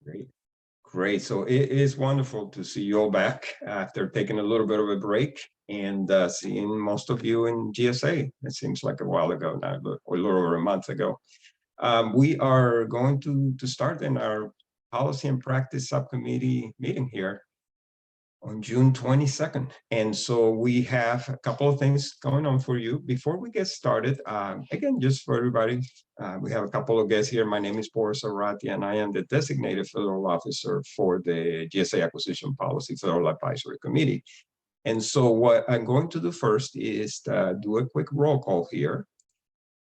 Great. Great. So it is wonderful to see you all back after taking a little bit of a break and seeing most of you in GSA. It seems like a while ago now, but a little over a month ago. We are going to start in our Policy and Practice Subcommittee meeting here on June 22nd. And so we have a couple of things going on for you. Before we get started, again, just for everybody, we have a couple of guests here. My name is Boris Arati, and I am the designated federal officer for the GSA Acquisition Policy Federal Advisory Committee. And so what I'm going to do first is do a quick roll call here.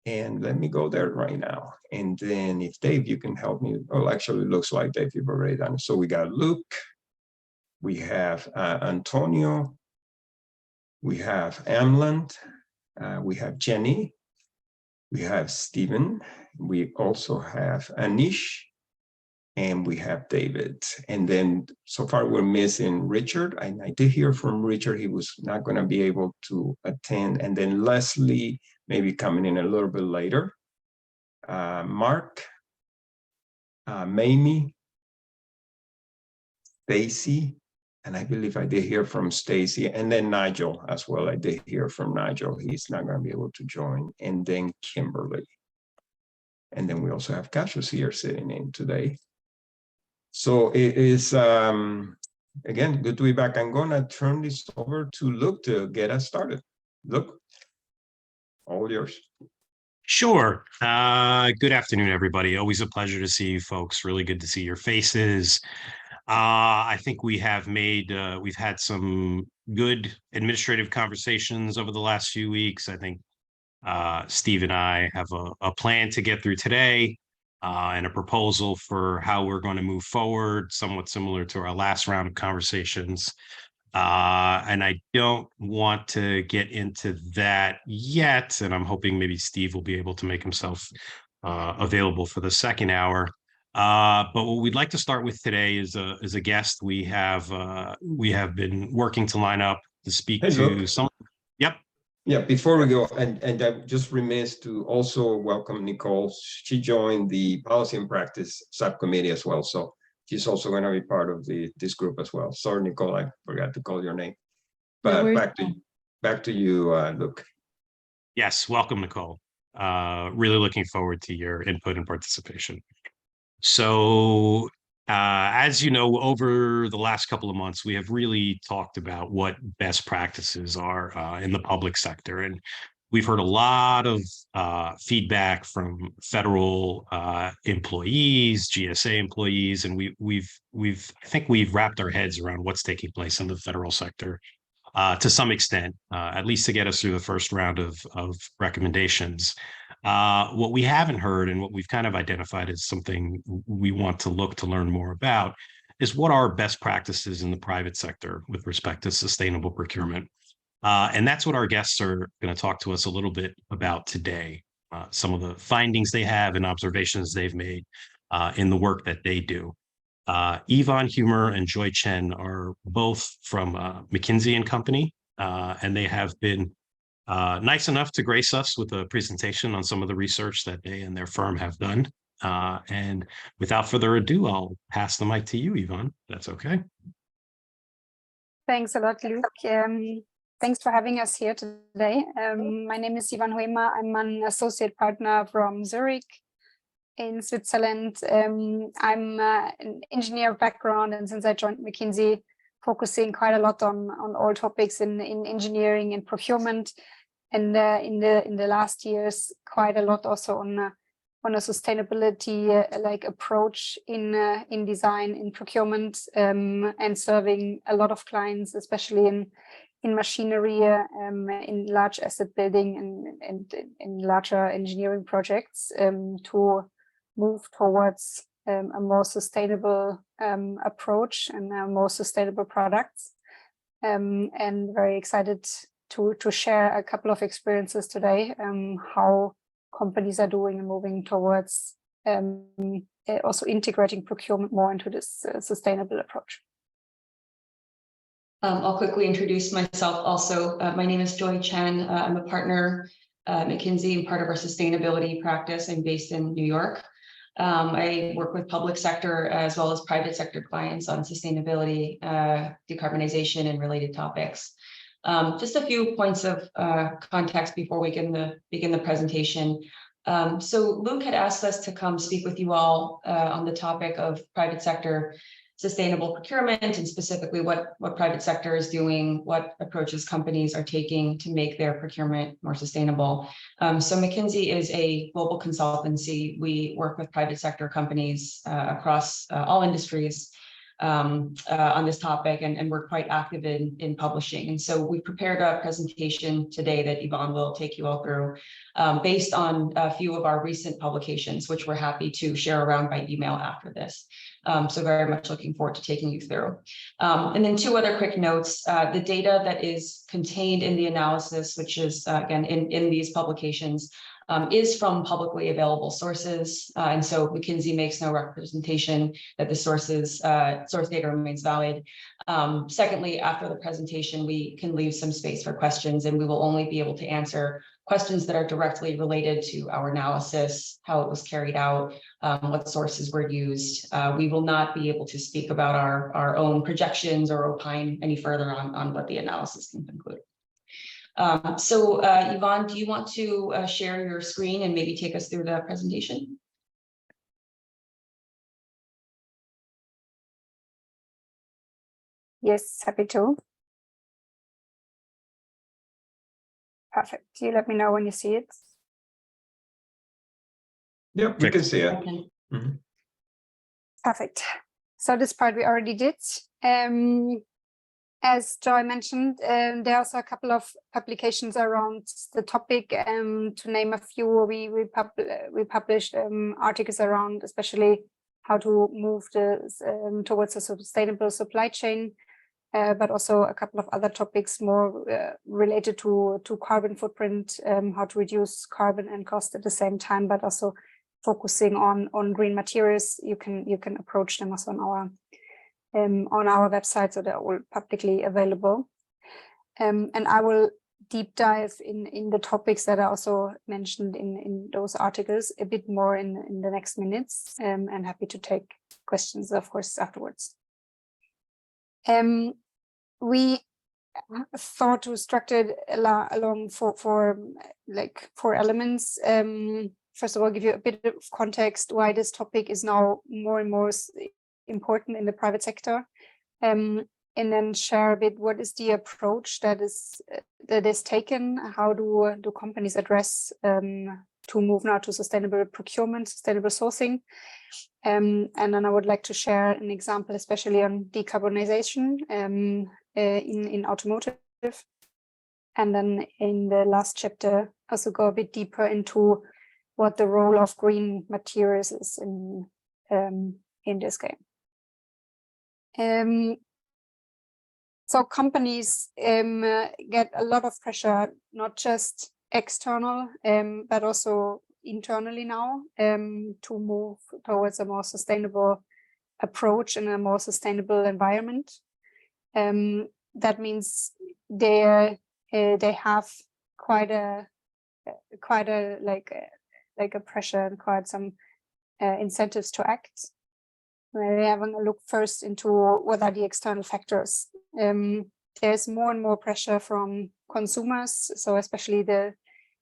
And let me go there right now. And then if Dave, you can help me. Well, actually, it looks like Dave, you've already done it. So we got Luke. We have Antonio, we have Amland, we have Jenny, we have Stephen, we also have Anish, and we have David. And then so far we're missing Richard. I did hear from Richard, he was not going to be able to attend. And then Leslie, maybe coming in a little bit later. Mark, Mamie, Stacy, and I believe I did hear from Stacy, and then Nigel as well. I did hear from Nigel. He's not going to be able to join. And then Kimberly. And then we also have Cassius here sitting in today. So it is, again, good to be back. I'm going to turn this over to Luke to get us started. Luke, all yours. Sure. Good afternoon, everybody. Always a pleasure to see you folks. Really good to see your faces. I think we have we've had some good administrative conversations over the last few weeks. I think Steve and I have a plan to get through today and a proposal for how we're going to move forward, somewhat similar to our last round of conversations. And I don't want to get into that yet, and I'm hoping maybe Steve will be able to make himself available for the second hour. But what we'd like to start with today is a guest we have been working to line up to speak to some. Yep. Yeah, before we go, and I'm just remiss to also welcome Nicole. She joined the Policy and Practice Subcommittee as well. So she's also going to be part of this group as well. Sorry, Nicole, I forgot to call your name. But no, back to you, Luke. Yes, welcome, Nicole. Really looking forward to your input and participation. So, as you know, over the last couple of months, we have really talked about what best practices are in the public sector. And we've heard a lot of feedback from federal employees, GSA employees, and I think we've wrapped our heads around what's taking place in the federal sector to some extent, at least to get us through the first round of recommendations. What we haven't heard and what we've kind of identified as something we want to look to learn more about is what are best practices in the private sector with respect to sustainable procurement. And that's what our guests are going to talk to us a little bit about today. Some of the findings they have and observations they've made in the work that they do. Yvonne Humer and Joy Chen are both from McKinsey & Company, and they have been nice enough to grace us with a presentation on some of the research that they and their firm have done. And without further ado, I'll pass the mic to you, Yvonne. That's okay. Thanks a lot, Luke. Thanks for having us here today. My name is Yvonne Humer. I'm an associate partner from Zurich in Switzerland. I'm an engineer background, and since I joined McKinsey, focusing quite a lot on all topics in engineering and procurement, and in the last years, quite a lot also on a sustainability like approach in design, in procurement, and serving a lot of clients, especially in machinery, in large asset building and in larger engineering projects, to move towards a more sustainable approach and more sustainable products. And very excited to share a couple of experiences today, how companies are doing and moving towards also integrating procurement more into this sustainable approach. I'll quickly introduce myself also. My name is Joy Chen. I'm a partner at McKinsey and part of our sustainability practice. I'm based in New York. I work with public sector as well as private sector clients on sustainability, decarbonization, and related topics. Just a few points of context before we begin the presentation. So Luke had asked us to come speak with you all on the topic of private sector sustainable procurement, and specifically what private sector is doing, what approaches companies are taking to make their procurement more sustainable. So McKinsey is a global consultancy. We work with private sector companies across all industries on this topic, and we're quite active in publishing. And so we prepared a presentation today that Yvonne will take you all through based on a few of our recent publications, which we're happy to share around by email after this. So very much looking forward to taking you through. And then two other quick notes. The data that is contained in the analysis, which is again in these publications, is from publicly available sources. And so McKinsey makes no representation that the source data remains valid. Secondly, after the presentation, we can leave some space for questions, and we will only be able to answer questions that are directly related to our analysis, how it was carried out, what sources were used. We will not be able to speak about our own projections or opine any further on what the analysis can conclude. So Yvonne, do you want to share your screen and maybe take us through the presentation? Yes, happy to. Perfect. You let me know when you see it. Yep, we can see it. Okay. Mm-hmm. Perfect. So this part we already did. As Joy mentioned, there are also a couple of publications around the topic. To name a few, we published articles around especially how to move towards a sustainable supply chain, but also a couple of other topics more related to carbon footprint, how to reduce carbon and cost at the same time, but also focusing on green materials. You can approach them also on our website, so they're all publicly available. And I will deep dive in the topics that are also mentioned in those articles a bit more in the next minutes, and happy to take questions, of course, afterwards. We thought to structure it along four elements. First of all, give you a bit of context why this topic is now more and more important in the private sector, and then share a bit what is the approach that is taken, how do companies address to move now to sustainable procurement, sustainable sourcing, and then I would like to share an example especially on decarbonization in automotive, and then in the last chapter also go a bit deeper into what the role of green materials is in this game. So companies get a lot of pressure, not just external, but also internally now, to move towards a more sustainable approach and a more sustainable environment. That means they have quite a pressure and quite some incentives to act. We're having a look first into what are the external factors. There's more and more pressure from consumers, so especially the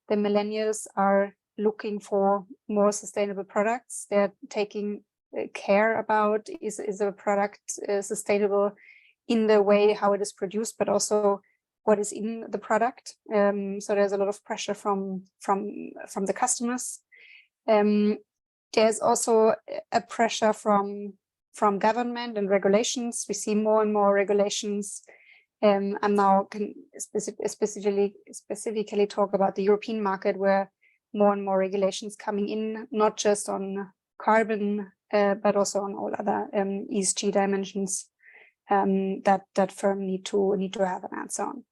millennials are looking for more sustainable products. They're taking care about is a product sustainable in the way how it is produced, but also what is in the product. So there's a lot of pressure from the customers. There's also a pressure from government and regulations. We see more and more regulations, and now can specifically talk about the European market, where more and more regulations coming in, not just on carbon, but also on all other ESG dimensions that firms need to have an answer on.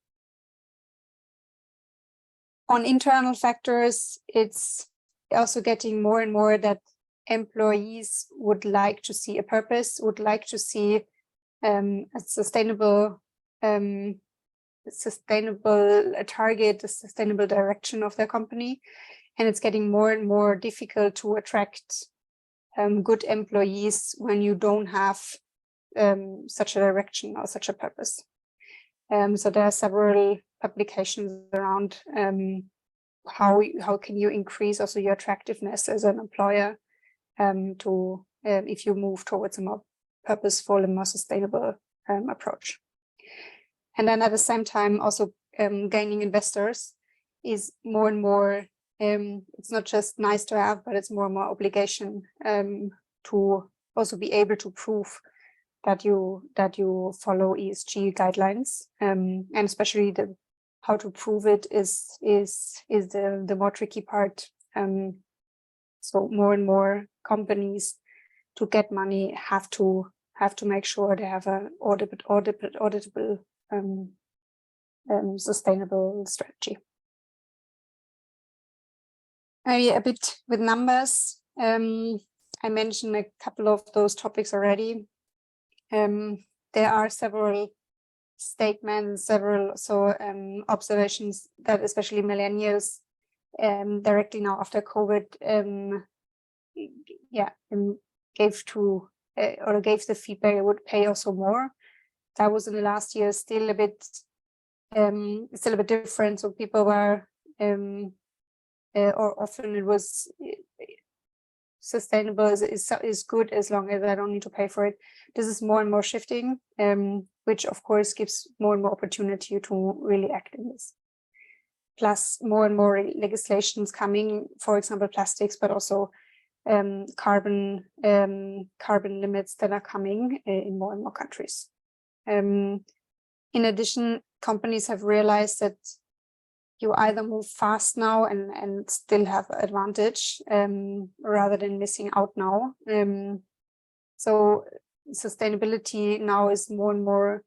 On internal factors, it's also getting more and more that employees would like to see a purpose, would like to see a sustainable target, a sustainable direction of their company. And it's getting more and more difficult to attract good employees when you don't have such a direction or such a purpose. So there are several publications around how can you increase also your attractiveness as an employer to if you move towards a more purposeful and more sustainable approach. And then at the same time also gaining investors is more and more, it's not just nice to have, but it's more and more obligation to also be able to prove that you follow ESG guidelines, and especially how to prove it is the more tricky part. So more and more companies to get money have to make sure they have an auditable sustainable strategy. Maybe a bit with numbers. I mentioned a couple of those topics already. There are several statements, observations that especially millennials directly now after COVID gave the feedback it would pay also more. That was in the last year still a bit different. So people were or often it was sustainable is good as long as I don't need to pay for it. This is more and more shifting, which of course gives more and more opportunity to really act in this. Plus more and more legislations coming, for example, plastics, but also carbon limits that are coming in more and more countries. In addition, companies have realized that you either move fast now and still have advantage rather than missing out now. So sustainability now is more and more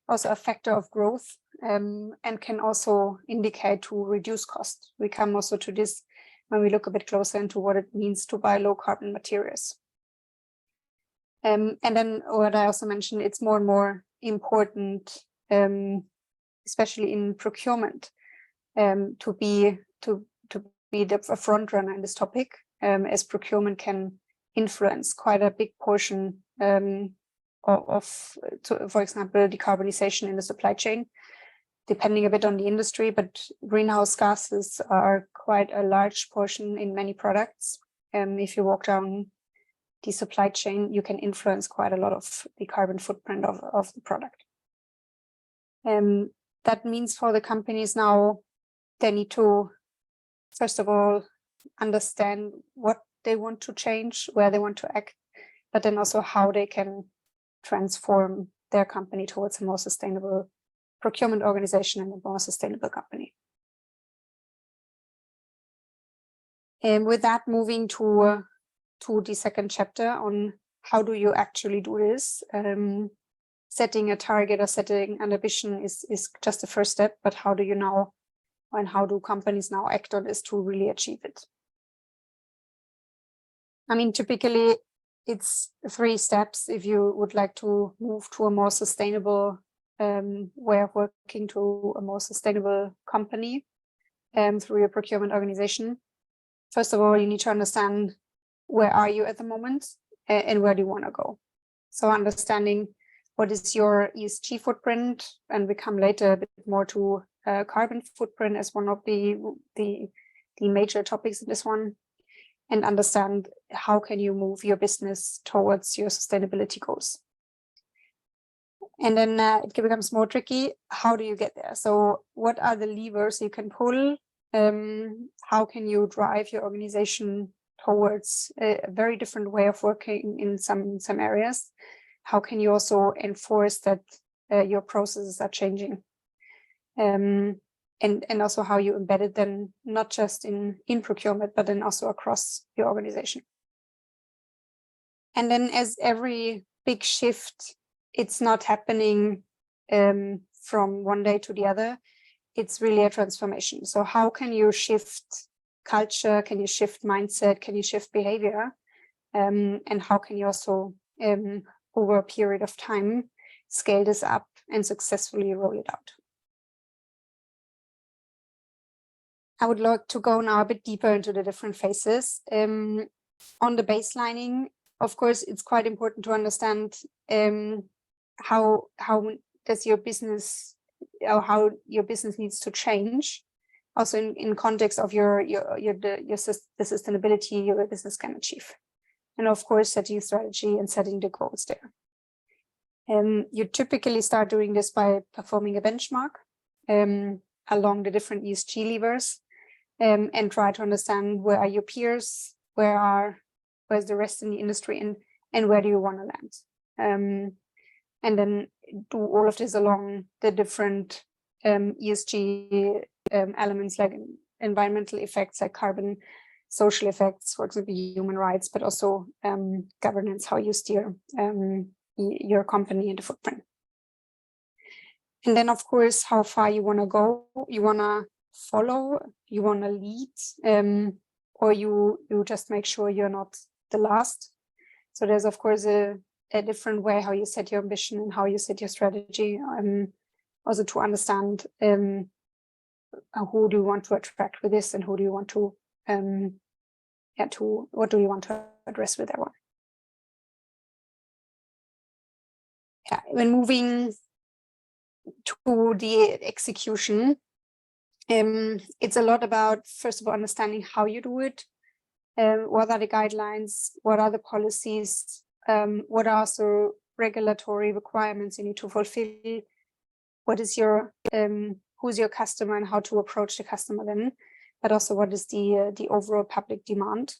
also a factor of growth and can also indicate to reduce cost. We come also to this when we look a bit closer into what it means to buy low carbon materials. And then what I also mentioned, it's more and more important, especially in procurement, to be a front runner in this topic, as procurement can influence quite a big portion for example, decarbonization in the supply chain, depending a bit on the industry, but greenhouse gases are quite a large portion in many products. If you walk down the supply chain, you can influence quite a lot of the carbon footprint of the product. That means for the companies now, they need to, first of all, understand what they want to change, where they want to act, but then also how they can transform their company towards a more sustainable procurement organization and a more sustainable company. And with that, moving to the second chapter on how do you actually do this. Setting a target or setting an ambition is just the first step, but how do you now, and how do companies now act on this to really achieve it? I mean, typically it's 3 steps if you would like to move to a more sustainable way of working, to a more sustainable company through your procurement organization. First of all, you need to understand where are you at the moment and where do you want to go. So understanding what is your ESG footprint, and we come later a bit more to carbon footprint as one of the major topics in this one, and understand how can you move your business towards your sustainability goals. And then it becomes more tricky. How do you get there? So what are the levers you can pull? How can you drive your organization towards a very different way of working in some areas? How can you also enforce that your processes are changing? And also how you embed it then, not just in procurement, but then also across your organization. And then as every big shift, it's not happening from one day to the other. It's really a transformation. So how can you shift culture? Can you shift mindset? Can you shift behavior? And how can you also, over a period of time, scale this up and successfully roll it out? I would like to go now a bit deeper into the different phases. On the baselining, of course, it's quite important to understand how does your business, or how your business needs to change, also in context of the sustainability your business can achieve, and of course setting strategy and setting the goals there. You typically start doing this by performing a benchmark along the different ESG levers, and try to understand where are your peers, where's the rest in the industry, and where do you want to land. And then do all of this along the different ESG elements, like environmental effects, like carbon, social effects, for example, human rights, but also governance, how you steer your company and the footprint. And then, of course, how far you want to go. You want to follow, you want to lead, or you just make sure you're not the last. So there's, of course, a different way how you set your ambition and how you set your strategy. Also to understand who do you want to attract with this, and who do you want to what do you want to address with that one. Yeah, when moving to the execution, it's a lot about, first of all, understanding how you do it. What are the guidelines? What are the policies? What are the regulatory requirements you need to fulfill? What is your who's your customer and how to approach the customer then? But also, what is the overall public demand?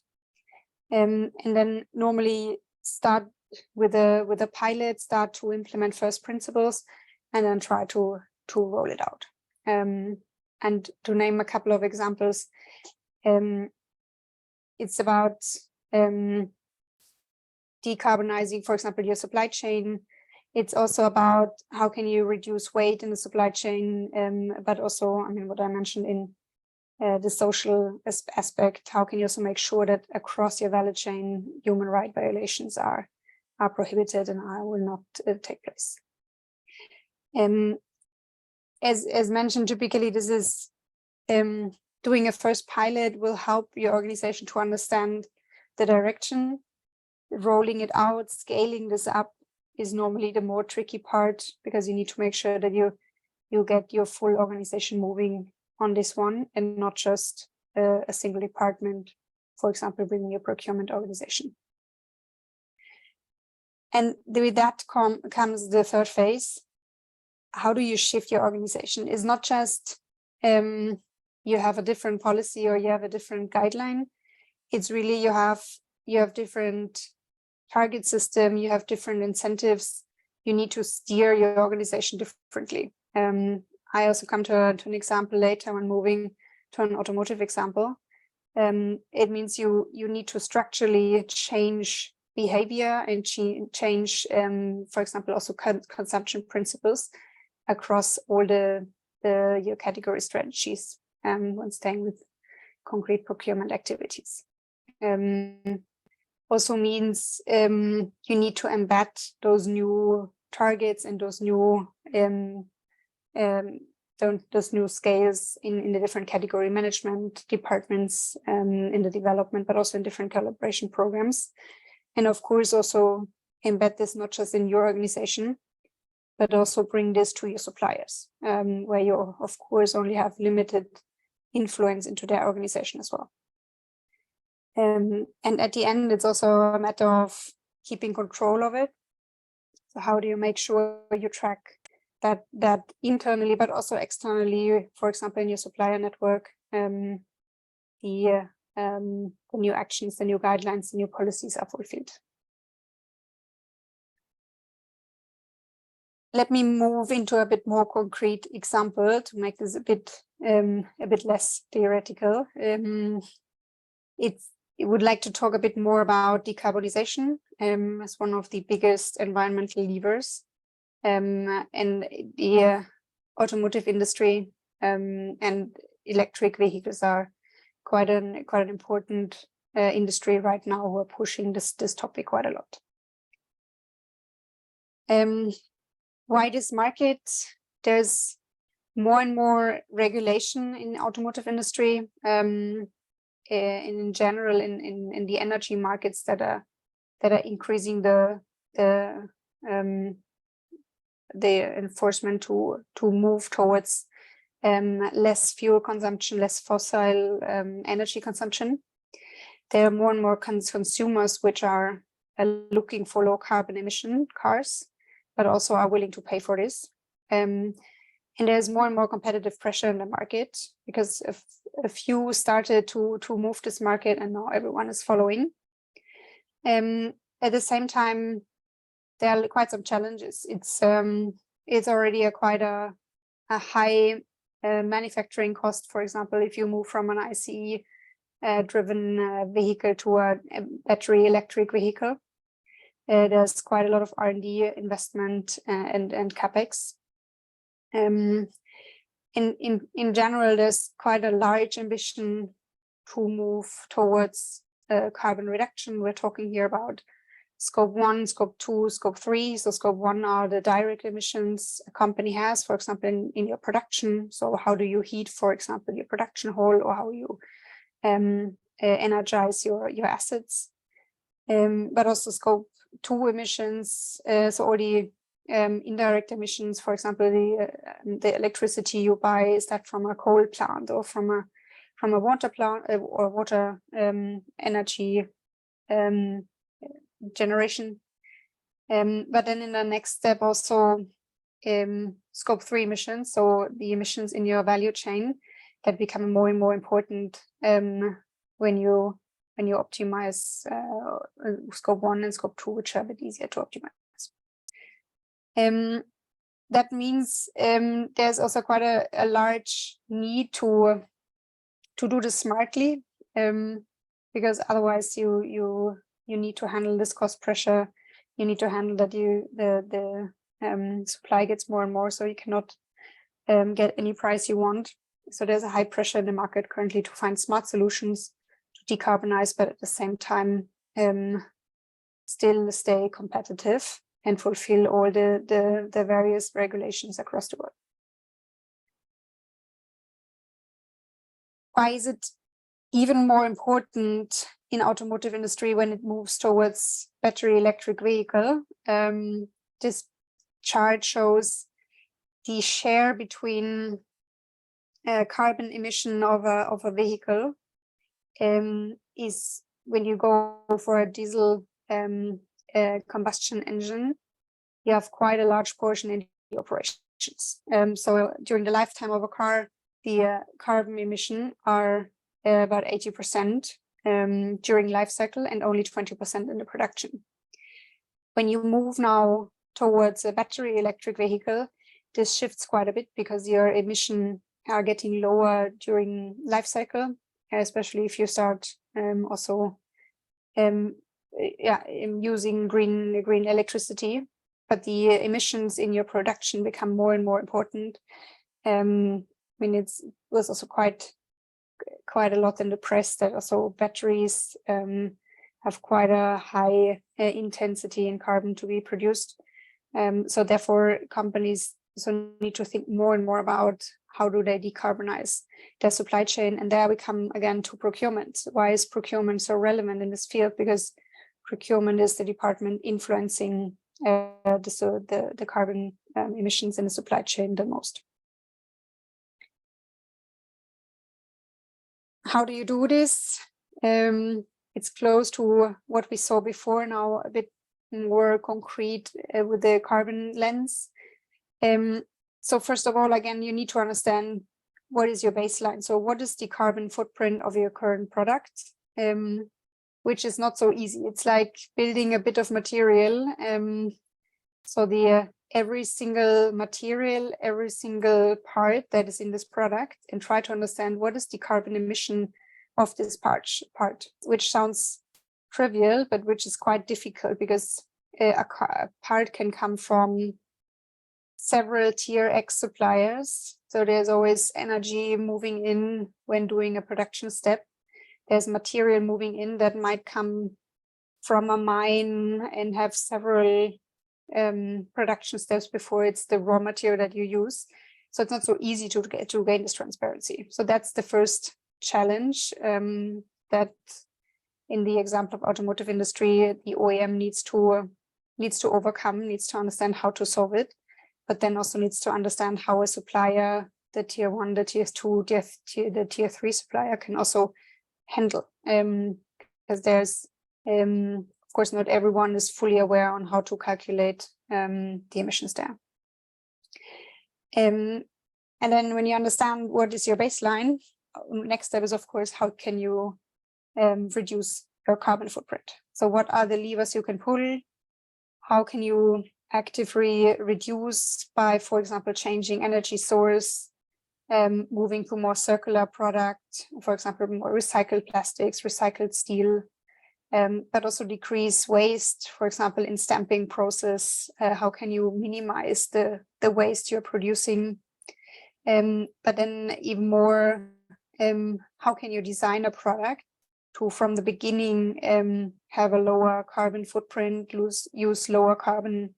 And then normally start with a pilot, start to implement first principles, and then try to roll it out. And to name a couple of examples, it's about decarbonizing, for example, your supply chain. It's also about how can you reduce weight in the supply chain, but also, I mean, what I mentioned in the social aspect, how can you also make sure that across your value chain, human rights violations are prohibited and will not take place. As mentioned, typically this is doing a first pilot will help your organization to understand the direction. Rolling it out, scaling this up is normally the more tricky part, because you need to make sure that you get your full organization moving on this one, and not just a single department, for example, bringing your procurement organization. And with that comes the third phase. How do you shift your organization? It's not just you have a different policy or you have a different guideline. It's really you have different target system, you have different incentives. You need to steer your organization differently. I also come to an example later when moving to an automotive example. It means you need to structurally change behavior and change, for example, also consumption principles across all your category strategies when staying with concrete procurement activities. Also means you need to embed those new targets and those new scales in the different category management departments, in the development, but also in different collaboration programs. And of course, also embed this not just in your organization, but also bring this to your suppliers, where you, of course, only have limited influence into their organization as well. And at the end, it's also a matter of keeping control of it. So how do you make sure you track that internally, but also externally, for example, in your supplier network, the new actions, the new guidelines, the new policies are fulfilled. Let me move into a bit more concrete example to make this a bit less theoretical. I would like to talk a bit more about decarbonization as one of the biggest environmental levers. And the automotive industry and electric vehicles are quite an important industry right now who are pushing this topic quite a lot. Why this market? There's more and more regulation in automotive industry, in general in the energy markets that are that are increasing the enforcement to move towards less fuel consumption, less fossil energy consumption. There are more and more consumers which are looking for low carbon emission cars, but also are willing to pay for this. And there's more and more competitive pressure in the market because a few started to move this market, and now everyone is following. At the same time, there are quite some challenges. It's already quite a high manufacturing cost. For example, if you move from an ICE driven vehicle to a battery electric vehicle, there's quite a lot of R&D investment and capex. In general, there's quite a large ambition to move towards carbon reduction. We're talking here about Scope 1, Scope 2, Scope 3. So Scope 1 are the direct emissions a company has, for example, in your production. So how do you heat, for example, your production hall, or how you energize your assets? But also Scope 2 emissions, so all the indirect emissions, for example, the electricity you buy, is that from a coal plant or from a water plant or water energy generation. But then in the next step also Scope 3 emissions, so the emissions in your value chain, that become more and more important when you optimize Scope 1 and Scope 2, which are a bit easier to optimize. That means there's also quite a large need to do this smartly, because otherwise you need to handle this cost pressure. You need to handle that the supply gets more and more, so you cannot get any price you want. So there's a high pressure in the market currently to find smart solutions to decarbonize, but at the same time still stay competitive and fulfill all the various regulations across the world. Why is it even more important in automotive industry when it moves towards battery electric vehicle? This chart shows the share between carbon emission of a vehicle is when you go for a diesel combustion engine, you have quite a large portion in the operations. So during the lifetime of a car, the carbon emission are about 80% during life cycle and only 20% in the production. When you move now towards a battery electric vehicle, this shifts quite a bit because your emission are getting lower during life cycle, especially if you start also using green electricity. But the emissions in your production become more and more important. I mean, it was also quite a lot in the press that also batteries have quite a high intensity in carbon to be produced. So therefore, companies also need to think more and more about how do they decarbonize their supply chain. And there we come again to procurement. Why is procurement so relevant in this field? Because procurement is the department influencing the carbon emissions in the supply chain the most. How do you do this? It's close to what we saw before, now a bit more concrete with the carbon lens. So first of all, again, you need to understand what is your baseline. So what is the carbon footprint of your current product, which is not so easy. It's like building a bit of material. So every single material, every single part that is in this product, and try to understand what is the carbon emission of this part, which sounds trivial, but which is quite difficult because a part can come from several tier X suppliers. So there's always energy moving in when doing a production step. There's material moving in that might come from a mine and have several production steps before it's the raw material that you use. So it's not so easy to gain this transparency. So that's the first challenge that in the example of automotive industry, the OEM needs to understand how to solve it, but then also needs to understand how a supplier, the tier 1, the tier 2, the tier 3 supplier can also handle. Because there's, of course, not everyone is fully aware on how to calculate the emissions there. And then when you understand what is your baseline, next step is, of course, how can you reduce your carbon footprint? So what are the levers you can pull? How can you actively reduce by, for example, changing energy source, moving to more circular product, for example, more recycled plastics, recycled steel, but also decrease waste, for example, in stamping process. How can you minimize the waste you're producing? But then even more, how can you design a product to, from the beginning, have a lower carbon footprint, use lower carbon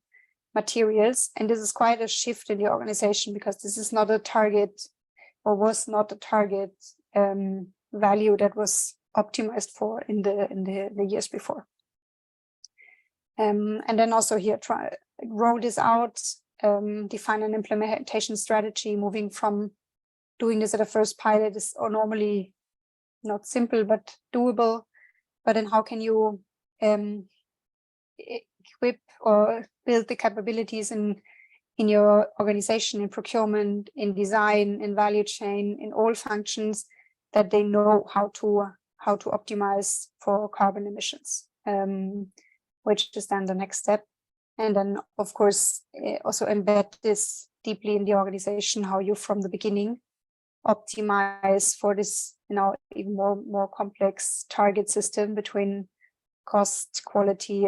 materials? And this is quite a shift in the organization, because this is not a target, or was not a target value that was optimized for in the years before. And then also here, roll this out, define an implementation strategy. Moving from doing this at a first pilot is normally not simple, but doable. But then how can you equip or build the capabilities in your organization, in procurement, in design, in value chain, in all functions, that they know how to optimize for carbon emissions, which is then the next step. And then, of course, also embed this deeply in the organization, how you from the beginning optimize for this, even more complex target system between cost, quality,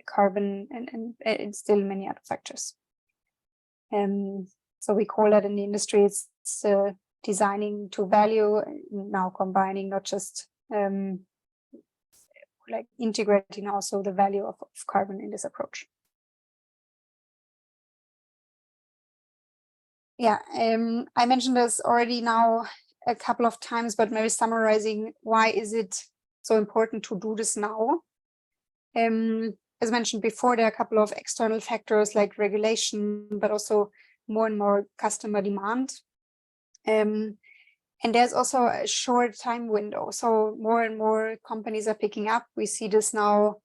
carbon, and still many other factors. So we call that in the industry, it's designing to value, now combining not just like integrating also the value of carbon in this approach. Yeah, I mentioned this already now a couple of times, but maybe summarizing, why is it so important to do this now? As mentioned before, there are a couple of external factors like regulation, but also more and more customer demand. And there's also a short time window. So more and more companies are picking up. We see this now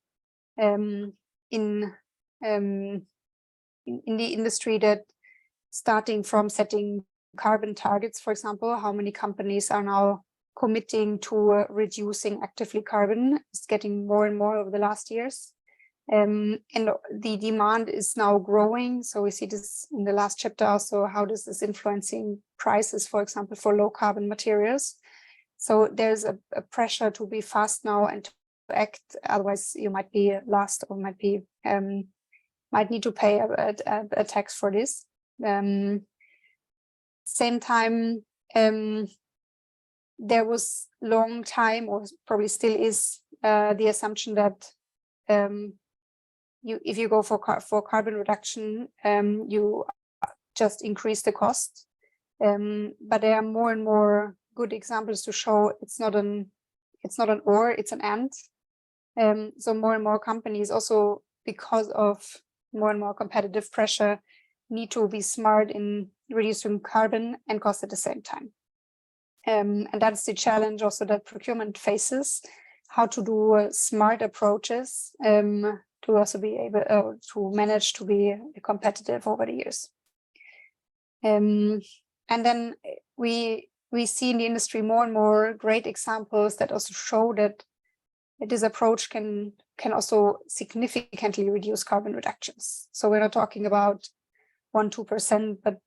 in the industry, that starting from setting carbon targets, for example, how many companies are now committing to reducing actively carbon is getting more and more over the last years. And the demand is now growing. So we see this in the last chapter also, how this is influencing prices, for example, for low carbon materials. So there's a pressure to be fast now and to act, otherwise you might be lost, or might need to pay a tax for this. Same time, there was long time, or probably still is, the assumption that if you go for carbon reduction, you just increase the cost. But there are more and more good examples to show it's not an or, it's an and. So more and more companies also, because of more and more competitive pressure, need to be smart in reducing carbon and cost at the same time. And that's the challenge also that procurement faces, how to do smart approaches to also be able to manage to be competitive over the years. And then we see in the industry more and more great examples that also show that this approach can also significantly reduce carbon reductions. So we're not talking about 1-2%, but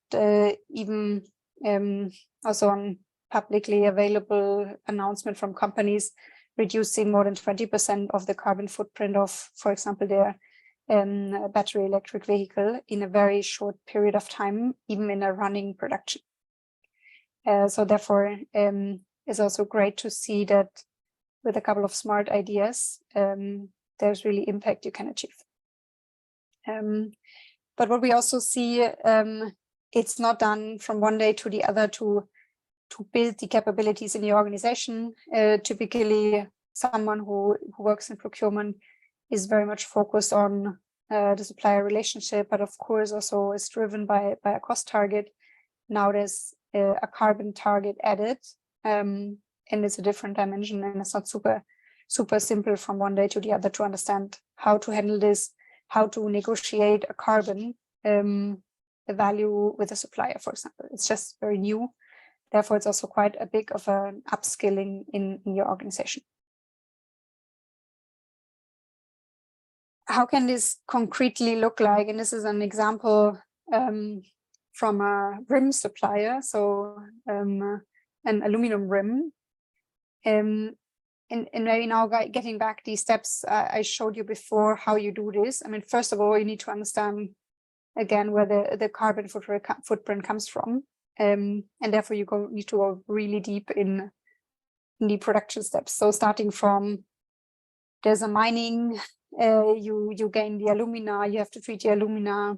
even also on publicly available announcement from companies, reducing more than 20% of the carbon footprint of, for example, their battery electric vehicle in a very short period of time, even in a running production. So therefore, it's also great to see that with a couple of smart ideas, there's really impact you can achieve. But what we also see, it's not done from one day to the other to build the capabilities in your organization. Typically, someone who works in procurement is very much focused on the supplier relationship, but of course also is driven by a cost target. Now there's a carbon target added, and it's a different dimension, and it's not super simple from one day to the other to understand how to handle this, how to negotiate a carbon value with a supplier, for example. It's just very new. Therefore, it's also quite a big of an upskilling in your organization. How can this concretely look like? And this is an example from a rim supplier, so an aluminum rim. And maybe now getting back these steps I showed you before, how you do this. I mean, first of all, you need to understand again where the carbon footprint comes from. And therefore you need to go really deep in the production steps. So starting from, there's a mining, you gain the alumina, you have to treat the alumina,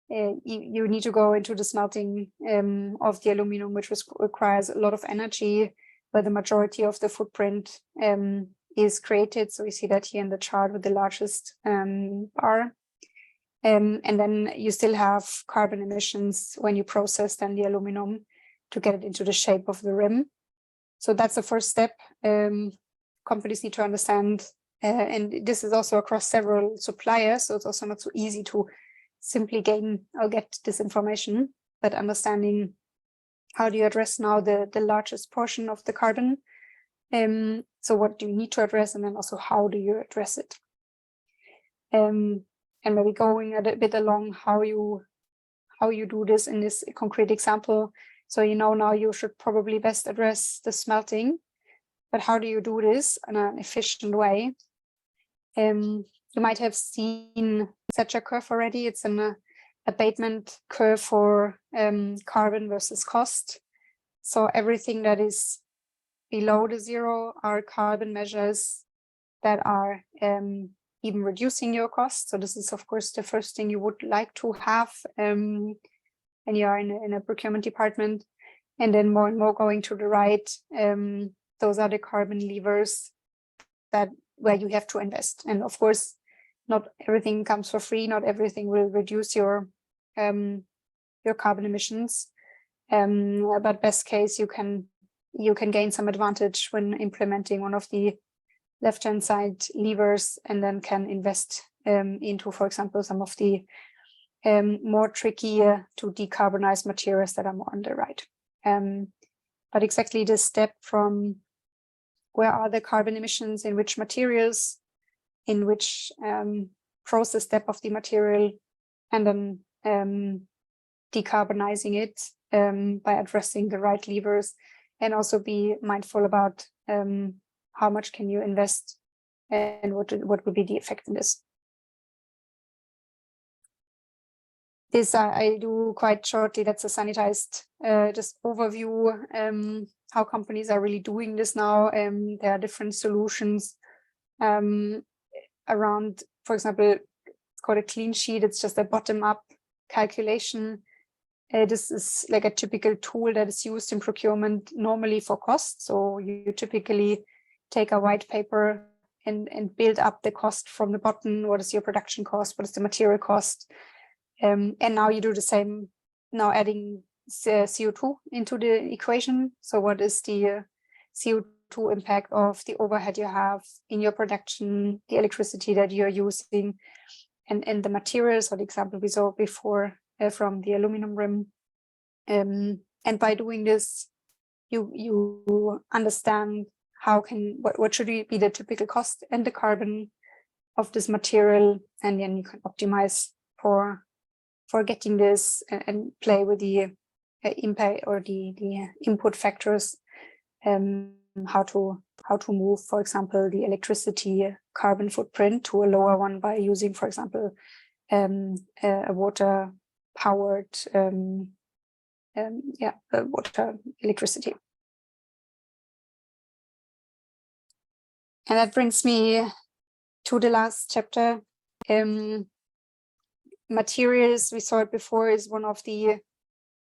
you need to go into the smelting of the aluminum, which requires a lot of energy, where the majority of the footprint is created. So you see that here in the chart with the largest bar. And then you still have carbon emissions when you process then the aluminum to get it into the shape of the rim. So that's the first step. Companies need to understand, and this is also across several suppliers, so it's also not so easy to simply gain or get this information, but understanding how do you address now the largest portion of the carbon. So what do you need to address, and then also how do you address it? And maybe going a bit along how you do this in this concrete example. So you know now you should probably best address the smelting, but how do you do this in an efficient way? You might have seen such a curve already. It's an abatement curve for carbon versus cost. So everything that is below the zero are carbon measures that are even reducing your costs. So this is, of course, the first thing you would like to have when you are in a procurement department. And then more and more going to the right, those are the carbon levers where you have to invest. And of course, not everything comes for free. Not everything will reduce your carbon emissions. But best case, you can gain some advantage when implementing one of the left-hand side levers, and then can invest into, for example, some of the more tricky to decarbonize materials that are more on the right. But exactly this step from where are the carbon emissions, in which materials, in which process step of the material, and then decarbonizing it by addressing the right levers, and also be mindful about how much can you invest and what would be the effect in this. This I do quite shortly. That's a sanitized just overview how companies are really doing this now. There are different solutions around, for example, it's called a clean sheet. It's just a bottom-up calculation. This is like a typical tool that is used in procurement normally for cost. So you typically take a white paper and build up the cost from the bottom. What is your production cost? What is the material cost? And now you do the same, now adding CO2 into the equation. So what is the CO2 impact of the overhead you have in your production, the electricity that you're using, and the materials, or the example we saw before from the aluminum rim. And by doing this, you understand what should be the typical cost and the carbon of this material, and then you can optimize for getting this and play with the impact or the input factors, how to move, for example, the electricity carbon footprint to a lower one by using, for example, a water powered water electricity. And that brings me to the last chapter. Materials, we saw it before, is one of the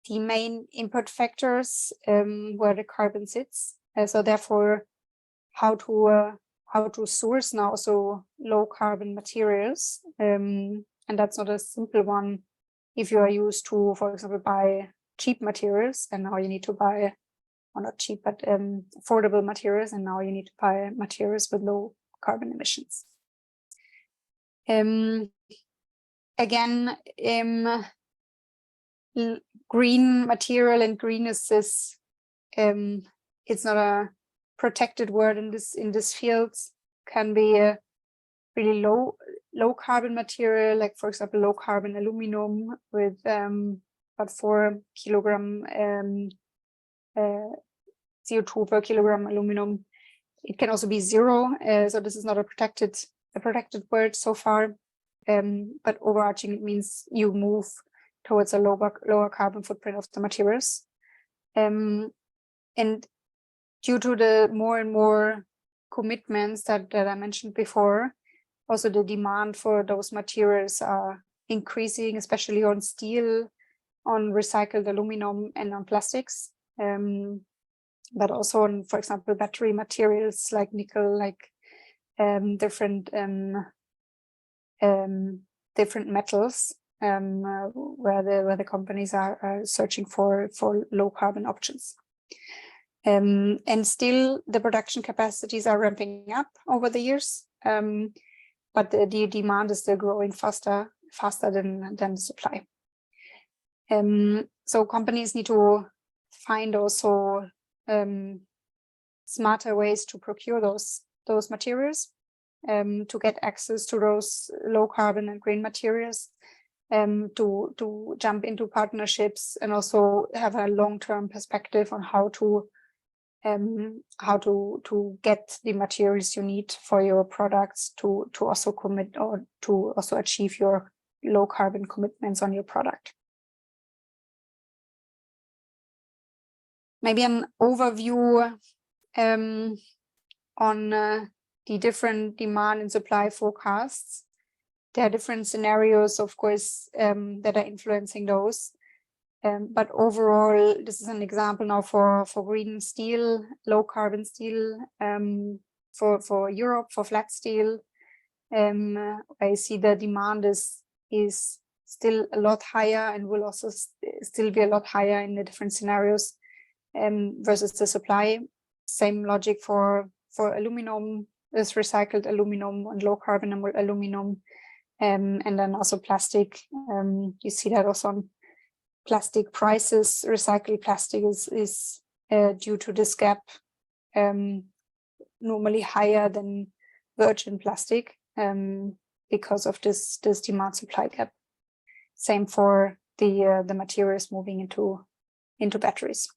the main input factors where the carbon sits. So therefore, how to source now also low carbon materials, and that's not a simple one. If you are used to, for example, buy cheap materials, and now you need to buy, or not cheap, but affordable materials, and now you need to buy materials with low carbon emissions. Again, green material and green is this, it's not a protected word in this field. Can be a really low carbon material, like for example low carbon aluminum with about 4 kilogram CO2 per kilogram aluminum. It can also be 0, so this is not a protected word so far, but overarching it means you move towards a lower carbon footprint of the materials. And due to the more and more commitments that I mentioned before, also the demand for those materials are increasing, especially on steel, on recycled aluminum, and on plastics, but also on, for example, battery materials like nickel, like different metals, where the companies are searching for low carbon options. And still the production capacities are ramping up over the years, but the demand is still growing faster than the supply. So companies need to find also smarter ways to procure those materials, to get access to those low carbon and green materials, to jump into partnerships, and also have a long-term perspective on how to get the materials you need for your products to also commit, or to also achieve your low carbon commitments on your product. Maybe an overview on the different demand and supply forecasts. There are different scenarios, of course, that are influencing those. But overall, this is an example now for green steel, low carbon steel, for Europe, for flat steel. I see the demand is still a lot higher, and will also still be a lot higher in the different scenarios versus the supply. Same logic for aluminum, is recycled aluminum and low carbon aluminum, and then also plastic. You see that also on plastic prices. Recycled plastic is due to this gap normally higher than virgin plastic, because of this demand supply gap. Same for the materials moving into batteries.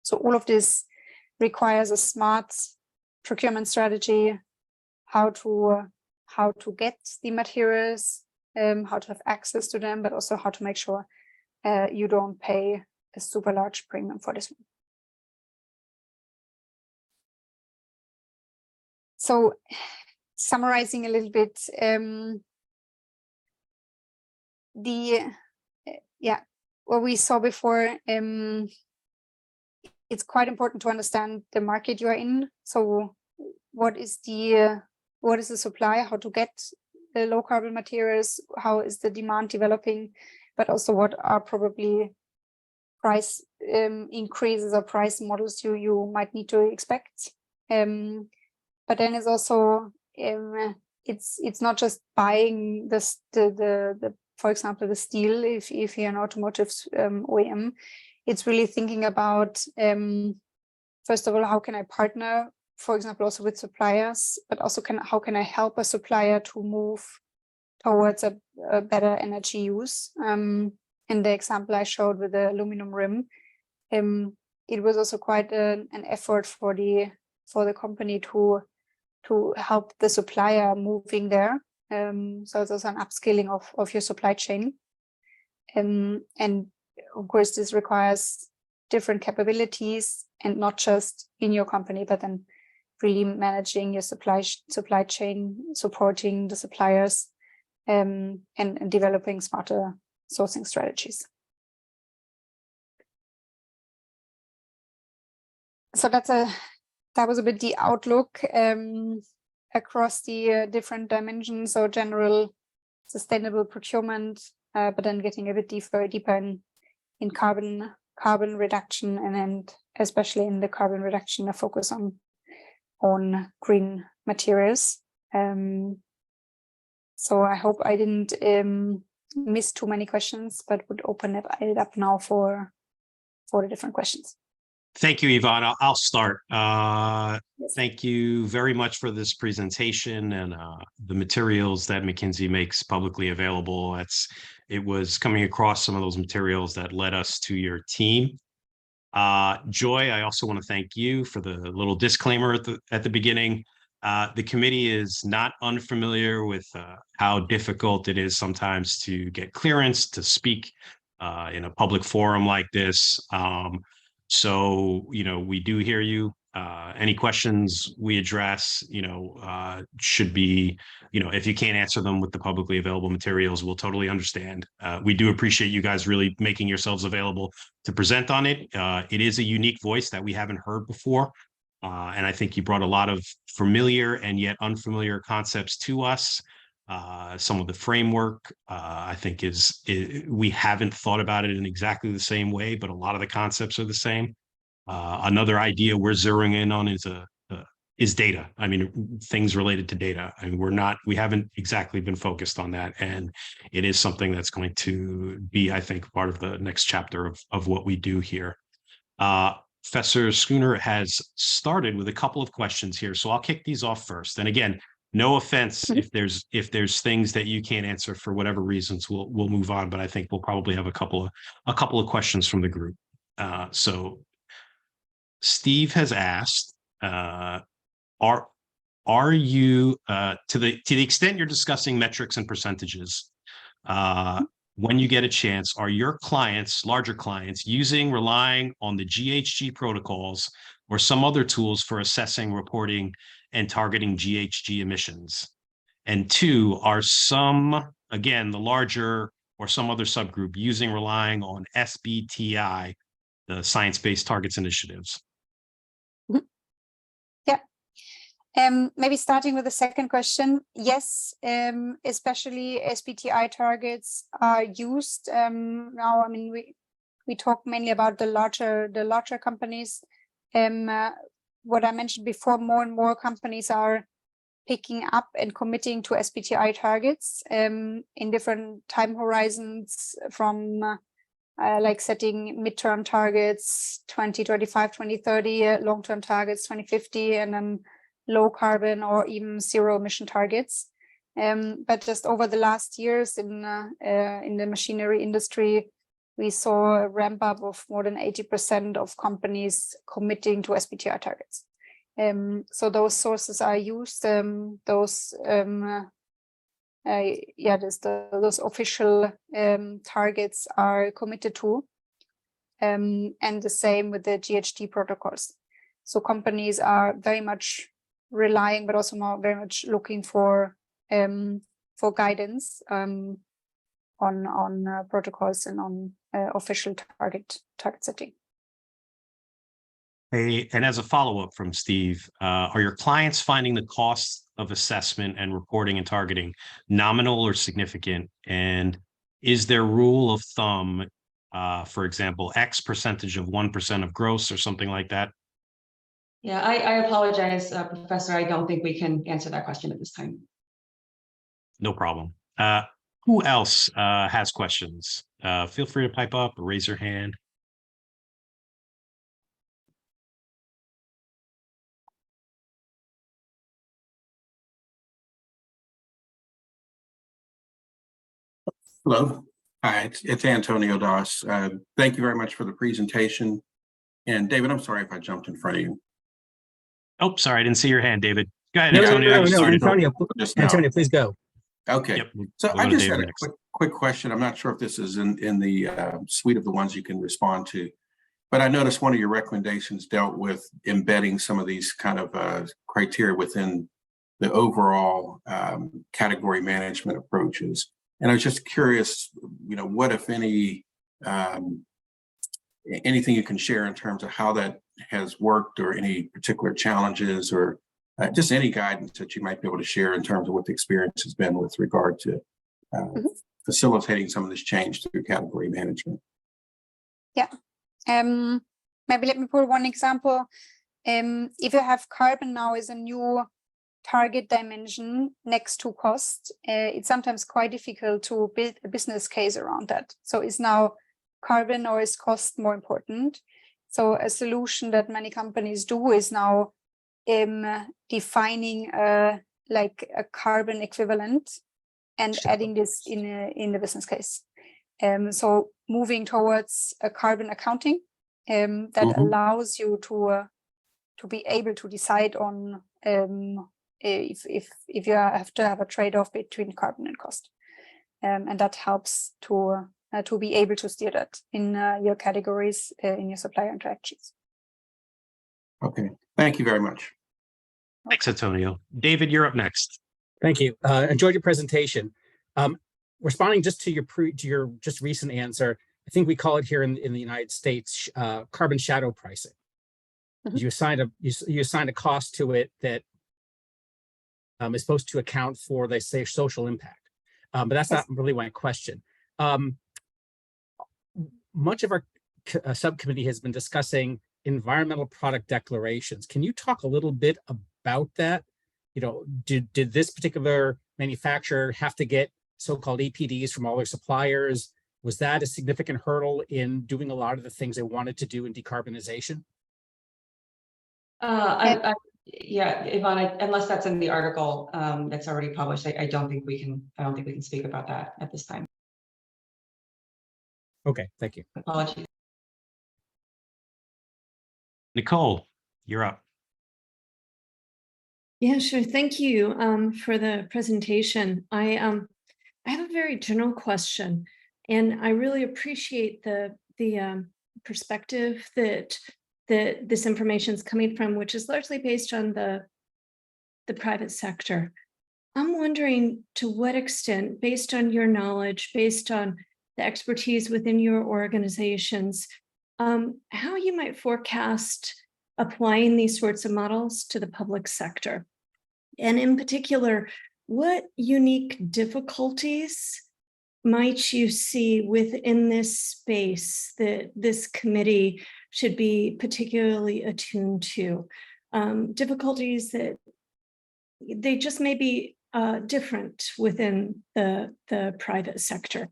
So all of this requires a smart procurement strategy, how to get the materials, how to have access to them, but also how to make sure you don't pay a super large premium for this one. So summarizing a little bit, what we saw before, it's quite important to understand the market you are in. So what is the supply, how to get the low carbon materials, how is the demand developing, but also what are probably price increases or price models you might need to expect. But then it's also it's not just buying the for example the steel if you're an automotive OEM. It's really thinking about first of all, how can I partner, for example, also with suppliers, but also how can I help a supplier to move towards a better energy use. In the example I showed with the aluminum rim, it was also quite an effort for the company to help the supplier moving there. So it's also an upskilling of your supply chain. And of course, this requires different capabilities, and not just in your company, but then really managing your supply chain, supporting the suppliers, and developing smarter sourcing strategies. So that was a bit the outlook across the different dimensions. So general sustainable procurement, but then getting a bit deeper in carbon reduction, and then especially in the carbon reduction, a focus on green materials. So I hope I didn't miss too many questions, but would open it up now for the different questions. Thank you, Yvonne. I'll start. Yes. Thank you very much for this presentation and the materials that McKinsey makes publicly available. It was coming across some of those materials that led us to your team. Joy, I also want to thank you for the little disclaimer at the beginning. The committee is not unfamiliar with how difficult it is sometimes to get clearance to speak in a public forum like this. So, we do hear you. Any questions we address, should be, if you can't answer them with the publicly available materials, we'll totally understand. We do appreciate you guys really making yourselves available to present on it. It is a unique voice that we haven't heard before. And I think you brought a lot of familiar and yet unfamiliar concepts to us. Some of the framework, I think we haven't thought about it in exactly the same way, but a lot of the concepts are the same. Another idea we're zeroing in on is data. I mean, things related to data. I mean, we haven't exactly been focused on that. And it is something that's going to be, I think, part of the next chapter of what we do here. Professor Schooner has started with a couple of questions here, so I'll kick these off first. And again, no offense if there's things that you can't answer for whatever reasons, we'll move on. But I think we'll probably have a couple of questions from the group. So Steve has asked, are you to the extent you're discussing metrics and percentages? When you get a chance, are your clients, larger clients, relying on the GHG protocols or some other tools for assessing, reporting, and targeting GHG emissions? And two, are some, again, the larger or some other subgroup relying on SBTI, the Science-Based Targets Initiatives? Maybe starting with the second question, yes, especially SBTI targets are used now. I mean, we talk mainly about the larger companies. What I mentioned before, more and more companies are picking up and committing to SBTI targets in different time horizons, from like setting midterm targets 2025, 2030, long-term targets 2050, and then low carbon or even zero emission targets. But just over the last years in the machinery industry, we saw a ramp up of more than 80% of companies committing to SBTI targets. So those sources are used. Those official targets are committed to, and the same with the GHG protocols. So companies are very much relying, but also more very much looking for guidance on protocols and on official target setting. Hey, and as a follow-up from Steve, are your clients finding the cost of assessment and reporting and targeting nominal or significant? And is there rule of thumb, for example, X percentage of 1% of gross or something like that? Yeah, I apologize, Professor. I don't think we can answer that question at this time. No problem. Who else has questions? Feel free to pipe up or raise your hand. Hello. Hi, it's Antonio Doss. Thank you very much for the presentation. And David, I'm sorry if I jumped in front of you. Oh, sorry, I didn't see your hand, David. Go ahead, No, Antonio. Antonio, please go. Okay. Yep, So we'll I go to just David had a next. quick question. I'm not sure if this is in the suite of the ones you can respond to, but I noticed one of your recommendations dealt with embedding some of these kind of criteria within the overall category management approaches. And I was just curious, what, if any, anything you can share in terms of how that has worked or any particular challenges or just any guidance that you might be able to share in terms of what the experience has been with regard to facilitating some of this change through category management. Yeah. Maybe let me put one example. If you have carbon now as a new target dimension next to cost, it's sometimes quite difficult to build a business case around that. So is now carbon or is cost more important? So a solution that many companies do is now defining like a carbon equivalent and adding this in the business case. So moving towards a carbon accounting that allows you to be able to decide on if you have to have a trade-off between carbon and cost, and that helps to be able to steer that in your categories in your supplier interactions. Okay, thank you very much. Thanks, Antonio. David, you're up next. Thank you. Enjoyed your presentation. Responding just to your just recent answer, I think we call it here in the United States carbon shadow pricing. You assign a cost to it that is supposed to account for, they say, social impact. But that's not really my question. Much of our subcommittee has been discussing environmental product declarations. Can you talk a little bit about that? You know, did this particular manufacturer have to get so-called EPDs from all their suppliers? Was that a significant hurdle in doing a lot of the things they wanted to do in decarbonization? Yeah, Yvonne, unless that's in the article that's already published, I don't think we can speak about that at this time. Okay, thank you. Apologies. Nicole, you're up. Yeah, sure. Thank you for the presentation. I have a very general question, and I really appreciate the perspective that this information is coming from, which is largely based on the private sector. I'm wondering to what extent, based on your knowledge, based on the expertise within your organizations, how you might forecast applying these sorts of models to the public sector. And in particular, what unique difficulties might you see within this space that this committee should be particularly attuned to? Difficulties that they just may be different within the private sector.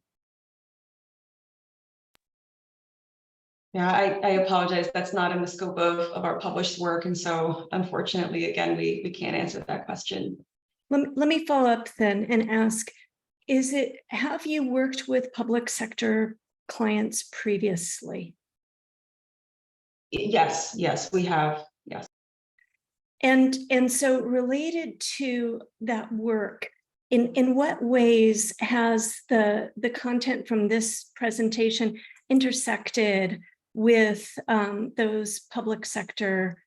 Yeah, I apologize. That's not in the scope of our published work. And so unfortunately, again, we can't answer that question. Let me follow up then and ask, have you worked with public sector clients previously? Yes, we have, yes. And so related to that work, in what ways has the content from this presentation intersected with those public sector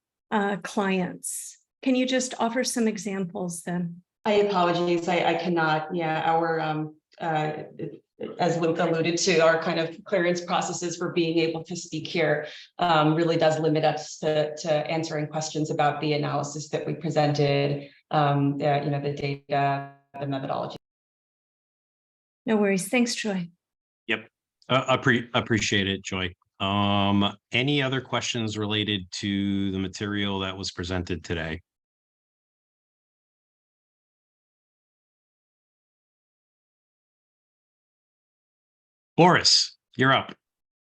clients? Can you just offer some examples then? I apologize, I cannot. Yeah, our as Luke alluded to, our kind of clearance processes for being able to speak here really does limit us to answering questions about the analysis that we presented, the data, the methodology. No worries. Thanks, Joy. Yep, appreciate it, Joy. Any other questions related to the material that was presented today? Boris, you're up.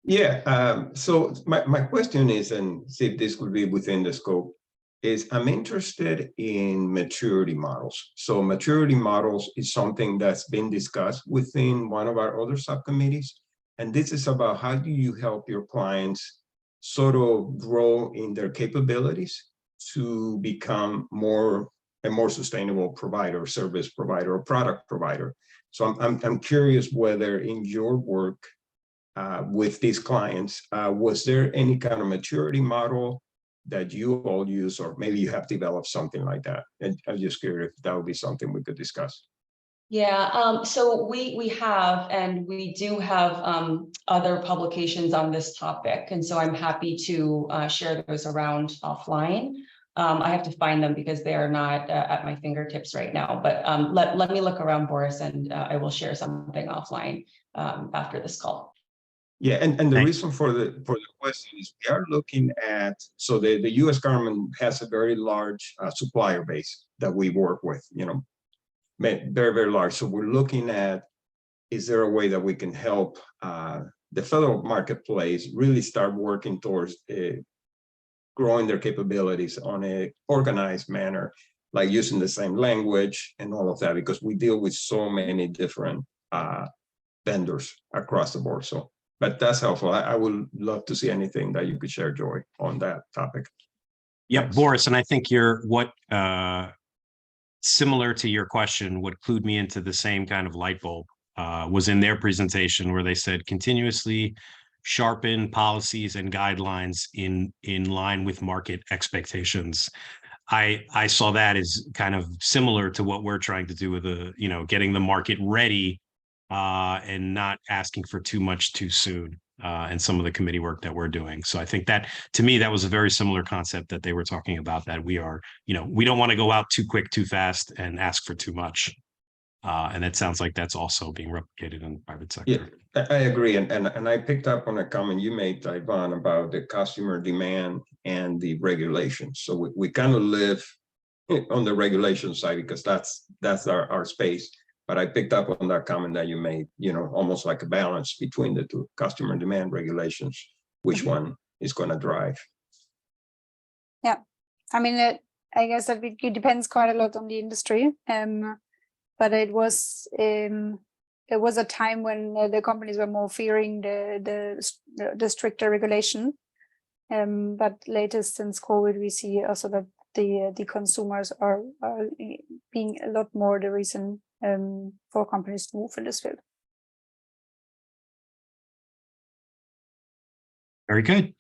Yeah, so my question is, and see if this could be within the scope, is I'm interested in maturity models. So maturity models is something that's been discussed within one of our other subcommittees. And this is about how do you help your clients sort of grow in their capabilities to become a more sustainable provider, service provider, or product provider. So I'm curious whether in your work with these clients, was there any kind of maturity model that you all use, or maybe you have developed something like that? And I'm just curious if that would be something we could discuss. Yeah, so we have, and we do have other publications on this topic. And so I'm happy to share those around offline. I have to find them because they are not at my fingertips right now, but let me look around, Boris, and I will share something offline after this call. Yeah, and the reason for the question is we are looking at, so the U.S. government has a very large supplier base that we work with, you know, very, very large. So we're looking at, is there a way that we can help the federal marketplace really start working towards growing their capabilities on a organized manner, like using the same language and all of that, because we deal with so many different vendors across the board. So, but that's helpful. I would love to see anything that you could share, Joy, on that topic. Yep, Thanks. Boris, and I think similar to your question, what clued me into the same kind of light bulb was in their presentation where they said continuously sharpen policies and guidelines in line with market expectations. I saw that as kind of similar to what we're trying to do with getting the market ready and not asking for too much too soon. And some of the committee work that we're doing. So I think that, to me, that was a very similar concept that they were talking about, that we are, we don't want to go out too quick, too fast and ask for too much. And it sounds like that's also being replicated in the private sector. Yeah, I agree. And I picked up on a comment you made, Ivan, about the customer demand and the regulations. So we kind of live on the regulation side because that's our space. But I picked up on that comment that you made, almost like a balance between the two, customer demand, regulations, which one is going to drive. Yeah, I mean, I guess that it depends quite a lot on the industry. But it was a time when the companies were more fearing the stricter regulation. But latest since COVID, we see also that the consumers are being a lot more the reason for companies to move in this field. Very good.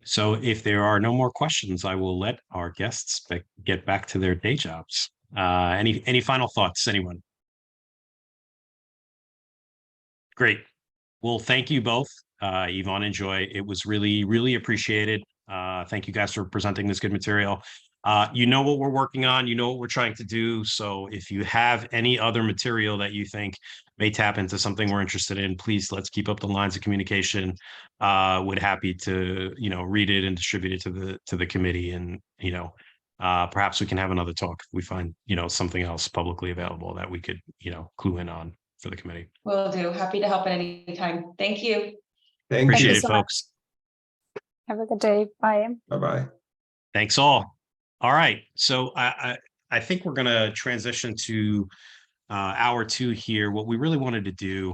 So if there are no more questions, I will let our guests get back to their day jobs. Any final thoughts, anyone? Great. Well, thank you both, Yvonne and Joy. It was really, really appreciated. Thank you guys for presenting this good material. You know what we're working on, you know what we're trying to do. So if you have any other material that you think may tap into something we're interested in, please let's keep up the lines of communication. Would happy to, read it and distribute it to the committee, and, perhaps we can have another talk if we find, something else publicly available that we could, clue in on for the committee. Will do. Happy to help at any time. Thank you. Appreciate it, so folks. Have a good day. Bye. Bye-bye. Thanks all. All right. So I think we're going to transition to hour 2 here. What we really wanted to do,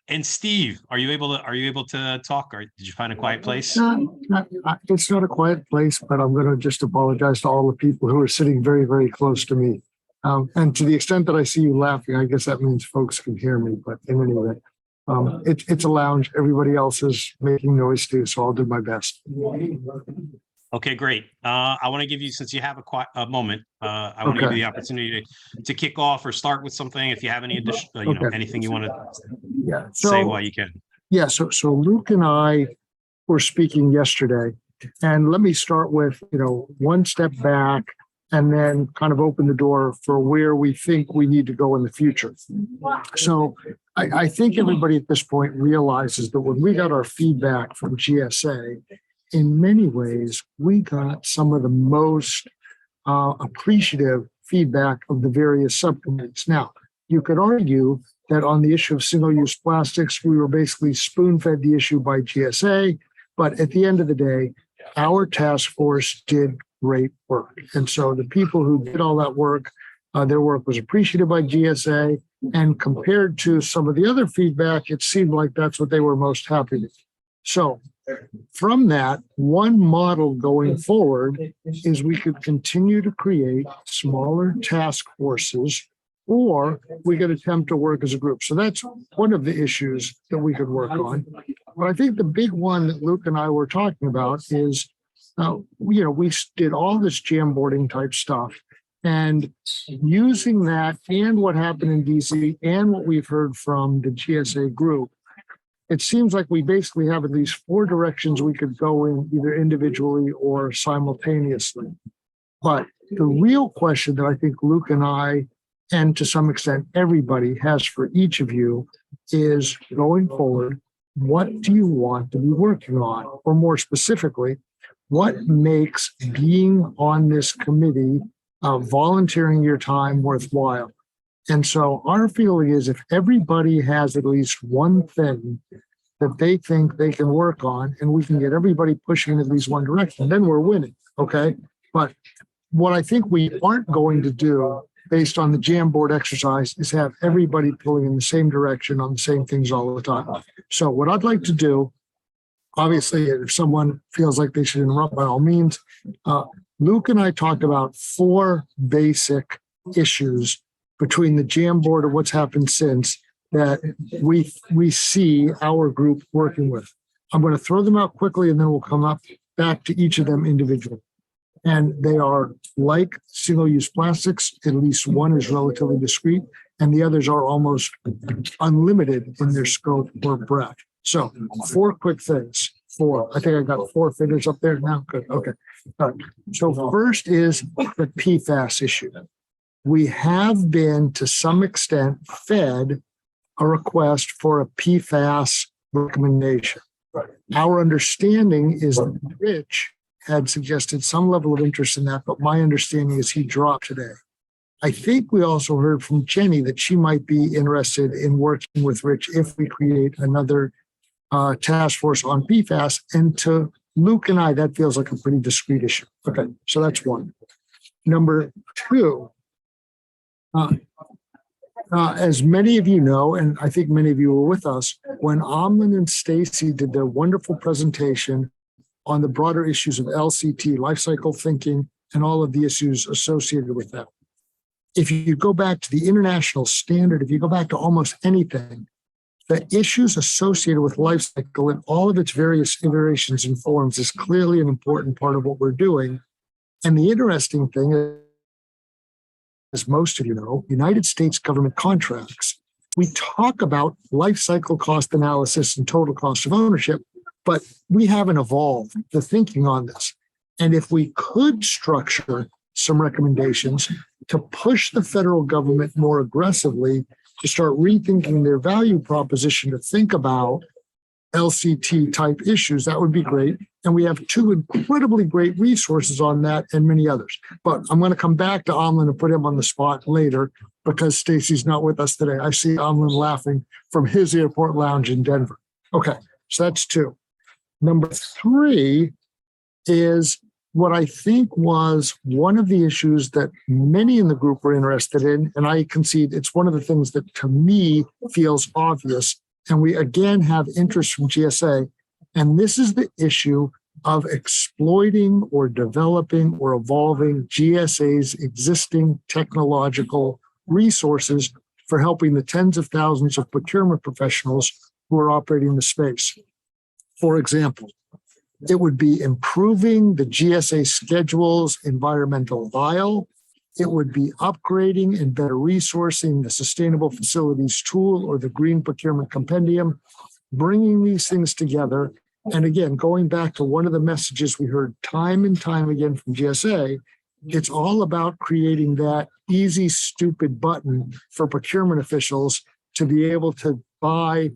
and Steve, are you able to talk, or did you find a quiet place? It's not a quiet place, but I'm going to just apologize to all the people who are sitting very, very close to me. And to the extent that I see you laughing, I guess that means folks can hear me. But in any way, it's a lounge. Everybody else is making noise too, so I'll do my best. Okay, great. I want to give you, since you have a moment, I want to give you the opportunity to kick off or start with something. If you have any additional, anything you want to say while you can. Yeah. So Luke and I were speaking yesterday, and let me start with, one step back and then kind of open the door for where we think we need to go in the future. So I think everybody at this point realizes that when we got our feedback from GSA, in many ways, we got some of the most appreciative feedback of the various subcommittees. Now, you could argue that on the issue of single-use plastics, we were basically spoon-fed the issue by GSA, but at the end of the day, our task force did great work. And so the people who did all that work, their work was appreciated by GSA, and compared to some of the other feedback, it seemed like that's what they were most happy with. So from that, one model going forward is we could continue to create smaller task forces, or we could attempt to work as a group. So that's one of the issues that we could work on. But I think the big one that Luke and I were talking about is, we did all this Jamboarding type stuff. And using that and what happened in DC and what we've heard from the GSA group, it seems like we basically have at least 4 directions we could go in, either individually or simultaneously. But the real question that I think Luke and I, and to some extent everybody has for each of you, is going forward, what do you want to be working on? Or more specifically, what makes being on this committee, volunteering your time, worthwhile? And so our feeling is if everybody has at least one thing that they think they can work on, and we can get everybody pushing in at least one direction, then we're winning, okay? But what I think we aren't going to do based on the jam board exercise is have everybody pulling in the same direction on the same things all the time. So what I'd like to do, obviously, if someone feels like they should interrupt, by all means, Luke and I talked about 4 basic issues between the jam board and what's happened since that we see our group working with. I'm going to throw them out quickly and then we'll come up back to each of them individually. And they are like single-use plastics, at least one is relatively discrete, and the others are almost unlimited in their scope or breadth. So 4 quick things. 4. I think I got 4 figures up there now. Good. Okay. All right. So first is the PFAS issue. We have been, to some extent, fed a request for a PFAS recommendation. Our understanding is that Rich had suggested some level of interest in that, but my understanding is he dropped today. I think we also heard from Jenny that she might be interested in working with Rich if we create another task force on PFAS. And to Luke and I, that feels like a pretty discrete issue. Okay, so that's one. Number 2, as many of you know, and I think many of you were with us, when Amlin and Stacy did their wonderful presentation on the broader issues of LCT, life cycle thinking, and all of the issues associated with that. If you go back to the international standard, if you go back to almost anything, the issues associated with life cycle in all of its various iterations and forms is clearly an important part of what we're doing. And the interesting thing is, as most of you know, United States government contracts, we talk about life cycle cost analysis and total cost of ownership, but we haven't evolved the thinking on this. And if we could structure some recommendations to push the federal government more aggressively to start rethinking their value proposition to think about LCT type issues, that would be great. And we have 2 incredibly great resources on that and many others. But I'm going to come back to Amlin and put him on the spot later because Stacy's not with us today. I see Amlin laughing from his airport lounge in Denver. Okay, so that's 2. Number 3 is what I think was one of the issues that many in the group were interested in. And I concede it's one of the things that to me feels obvious. And we again have interest from GSA. And this is the issue of exploiting or developing or evolving GSA's existing technological resources for helping the tens of thousands of procurement professionals who are operating the space. For example, it would be improving the GSA schedule's environmental file. It would be upgrading and better resourcing the Sustainable Facilities Tool or the Green Procurement Compendium, bringing these things together. And again, going back to one of the messages we heard time and time again from GSA, it's all about creating that easy, stupid button for procurement officials to be able to buy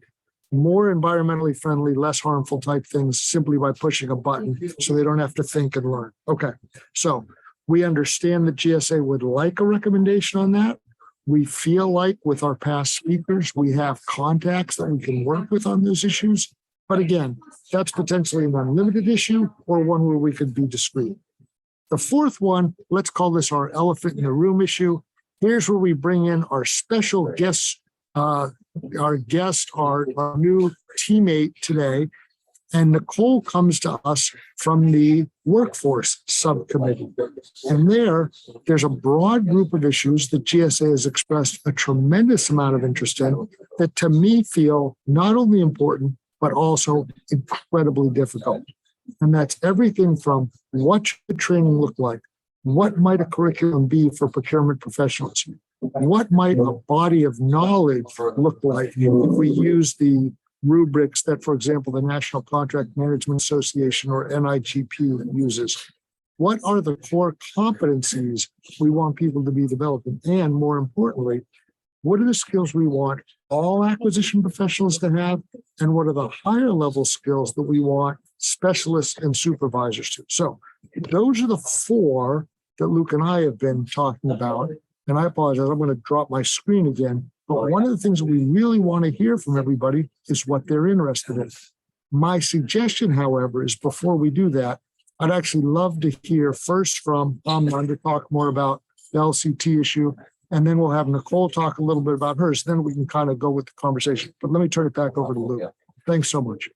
more environmentally friendly, less harmful type things simply by pushing a button so they don't have to think and learn. Okay, so we understand that GSA would like a recommendation on that. We feel like with our past speakers, we have contacts that we can work with on those issues. But again, that's potentially an unlimited issue or one where we could be discreet. The 4th one, let's call this our elephant in the room issue. Here's where we bring in our special guests, our new teammate today. And Nicole comes to us from the workforce subcommittee. And there's a broad group of issues that GSA has expressed a tremendous amount of interest in that to me feel not only important, but also incredibly difficult. And that's everything from what should training look like? what might a curriculum be for procurement professionals? What might a body of knowledge look like if we use the rubrics that, for example, the National Contract Management Association or NIGP uses? What are the core competencies we want people to be developing? And more importantly, what are the skills we want all acquisition professionals to have? And what are the higher level skills that we want specialists and supervisors to? So those are the four that Luke and I have been talking about. And I apologize, I'm going to drop my screen again. But one of the things that we really want to hear from everybody is what they're interested in. My suggestion, however, is before we do that, I'd actually love to hear first from Amnon to talk more about the LCT issue. And then we'll have Nicole talk a little bit about hers. Then we can kind of go with the conversation. But let me turn it back over to Luke. Thanks so much.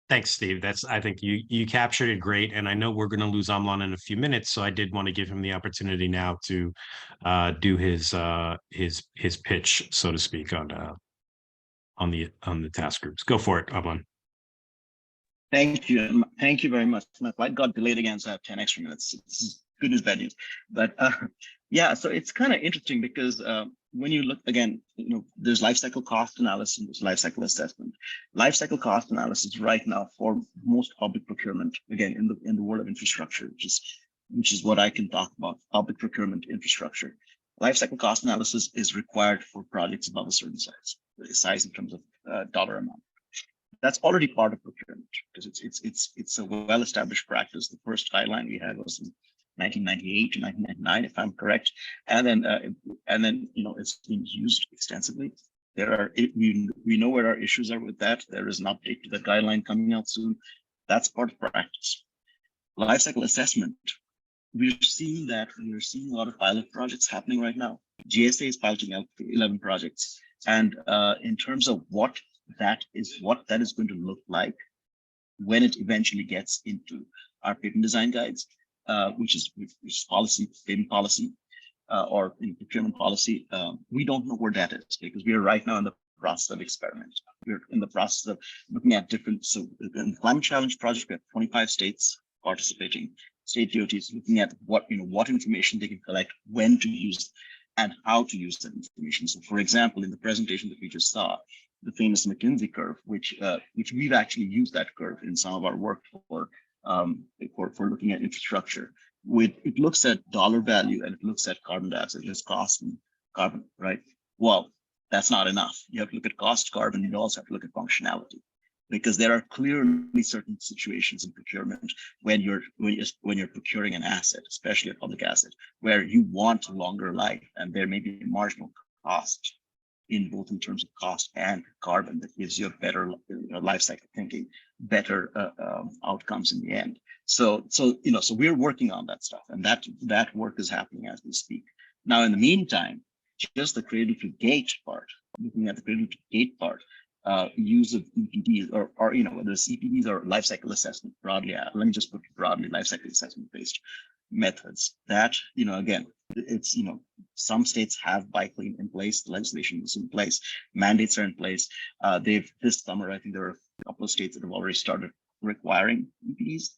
Thanks, Steve. I think you captured it great. And I know we're going to lose Amlan in a few minutes. So I did want to give him the opportunity now to do his pitch, so to speak, on the task groups. Go for it, Amlan. Thank you. Thank you very much. My flight got delayed again, so I have 10 extra minutes. It's good news, bad news. But yeah, so it's kind of interesting because when you look again, there's life cycle cost analysis and there's life cycle assessment. Life cycle cost analysis right now for most public procurement, again, in the world of infrastructure, which is what I can talk about, public procurement infrastructure. Life cycle cost analysis is required for projects above a certain size in terms of dollar amount. That's already part of procurement because it's a well-established practice. The first guideline we had was in 1998 to 1999, if I'm correct, and then it's been used extensively. We know where our issues are with that. There is an update to the guideline coming out soon. That's part of practice. Lifecycle assessment. We're seeing a lot of pilot projects happening right now. GSA is piloting out 11 projects, and in terms of what that is going to look like when it eventually gets into our patent design guides, which is policy, patent policy, or in procurement policy. We don't know where that is because we are right now in the process of experiment. We're in the process of looking at different. So in the climate challenge project, we have 25 states participating. State DOTs looking at what information they can collect, when to use, and how to use that information. So, for example, in the presentation that we just saw, the famous McKinsey curve, which we've actually used that curve in some of our work for looking at infrastructure. It looks at dollar value and it looks at carbon dioxide, just cost and carbon, right? Well, that's not enough. You have to look at cost, carbon. You also have to look at functionality, because there are clearly certain situations in procurement when you're procuring an asset, especially a public asset, where you want a longer life and there may be a marginal cost in both in terms of cost and carbon that gives you a better life cycle thinking, better outcomes in the end. So we're working on that stuff, and that work is happening as we speak. Now, in the meantime, just the cradle to gate part, looking at the cradle to gate part, use of EPDs or whether it's EPDs or life cycle assessment broadly. Let me just put it broadly, life cycle assessment based methods. That again, it's some states have bike lane in place, the legislation is in place, mandates are in place. This summer, I think there are a couple of states that have already started requiring EPDs.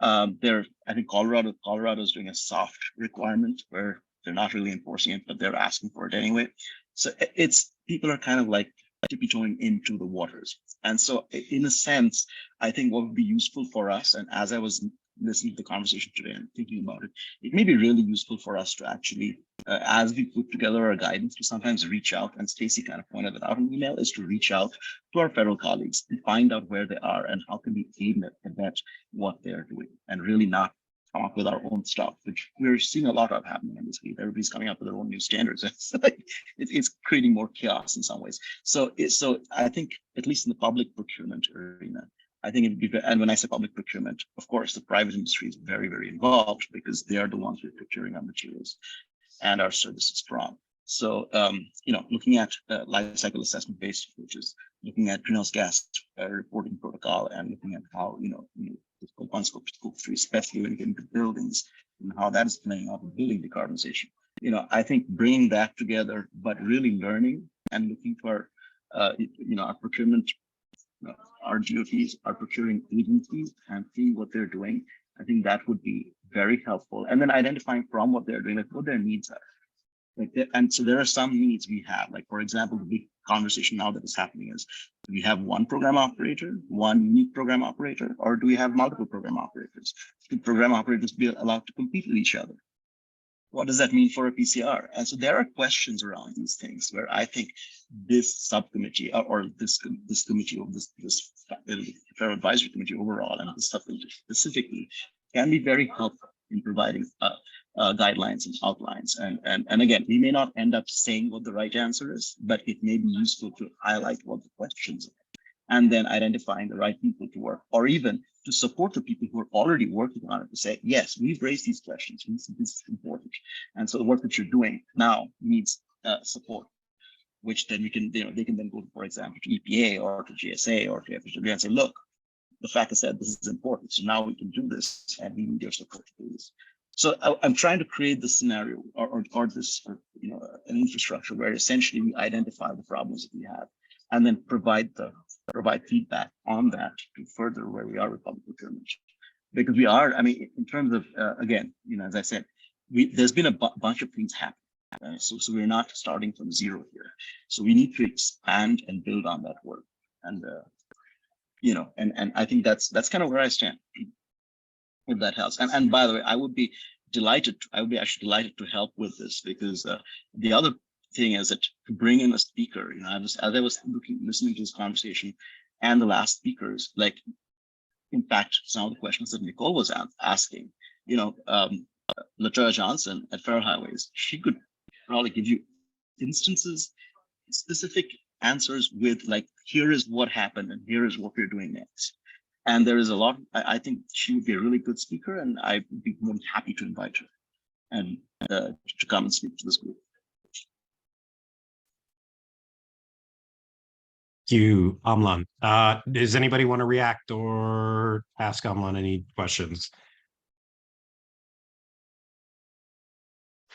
I think Colorado is doing a soft requirement where they're not really enforcing it, but they're asking for it anyway. So people are kind of like tippy-toeing into the waters. And so in a sense, I think what would be useful for us, and as I was listening to the conversation today and thinking about it, it may be really useful for us to actually, as we put together our guidance, to sometimes reach out, and Stacey kind of pointed that out in email, is to reach out to our federal colleagues and find out where they are and how can we aid at what they're doing, and really not come up with our own stuff, which we're seeing a lot of happening in this field. Everybody's coming up with their own new standards. It's creating more chaos in some ways. So I think, at least in the public procurement arena, I think it'd be, and when I say public procurement, of course, the private industry is very, very involved because they are the ones who are procuring our materials and our services from. So, looking at life cycle assessment based approaches, looking at greenhouse gas reporting protocol, and looking at how, scope 1, scope 2, scope 3, especially when you get into buildings, and how that is playing out in building decarbonization. I think bringing that together, but really learning and looking for, our procurement, our DOTs, our procuring agencies, and seeing what they're doing. I think that would be very helpful. And then identifying from what they're doing, like what their needs are. And so there are some needs we have, like, for example, the big conversation now that is happening is, do we have one program operator, one unique program operator, or do we have multiple program operators? Should program operators be allowed to compete with each other? What does that mean for a PCR? And so there are questions around these things where I think this subcommittee or this committee, or this Federal Advisory Committee overall, and this subcommittee specifically, can be very helpful in providing guidelines and outlines. And again, we may not end up saying what the right answer is, but it may be useful to highlight what the questions are, and then identifying the right people to work, or even to support the people who are already working on it, to say, yes, we've raised these questions, this is important. And so the work that you're doing now needs support, which then we can, they can then go, for example, to EPA or to GSA or to FHW and say, look, the fact is that this is important, so now we can do this, and we need your support to do this. So I'm trying to create this scenario or this, an infrastructure where essentially we identify the problems that we have, and then provide feedback on that to further where we are with public procurement. Because we are, I mean, in terms of again, as I said, there's been a bunch of things happen. So we're not starting from zero here. So we need to expand and build on that work. And and I think that's kind of where I stand, if that helps. And by the way, I would be actually delighted to help with this, because the other thing is that to bring in a speaker, as I was listening to this conversation and the last speakers, like, in fact, some of the questions that Nicole was asking, LaToya Johnson at Federal Highways, she could probably give you instances, specific answers with, like, here is what happened and here is what we're doing next. And there is a lot, I think she would be a really good speaker, and I would be more than happy to invite her and to come and speak to this group. Thank you, Amlan. Does anybody want to react or ask Amlan any questions?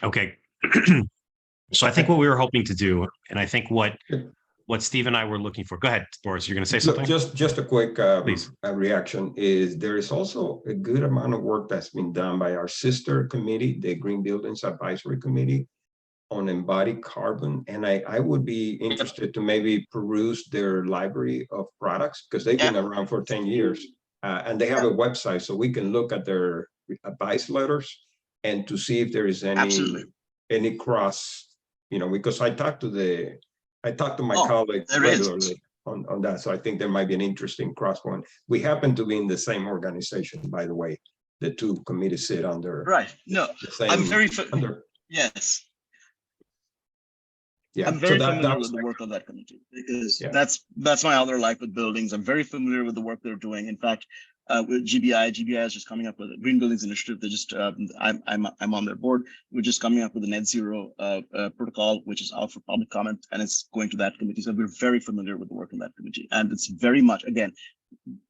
Okay. So I think what we were hoping to do, and I think what Steve and I were looking for. Go ahead, Boris. You're going to say something? Just a quick reaction is there is also a good amount of work that's been done by our sister committee, the Green Buildings Advisory Committee, on embodied carbon. And I would be interested to maybe peruse their library of products, because they've been around for 10 years and they have a website, so we can look at their advice letters and to see if there is any cross, because I talked to my colleagues regularly on that. So I think there might be an interesting cross one. We happen to be in the same organization, by the way. The two committees sit under. Right. No, I'm very yes. Yeah, I'm very familiar with the work of that committee, because that's my other life with buildings. I'm very familiar with the work they're doing. In fact, with GBI is just coming up with a Green Buildings Initiative. They just I'm on their board. We're just coming up with a net zero protocol, which is out for public comment, and it's going to that committee. So we're very familiar with the work in that committee, and it's very much, again,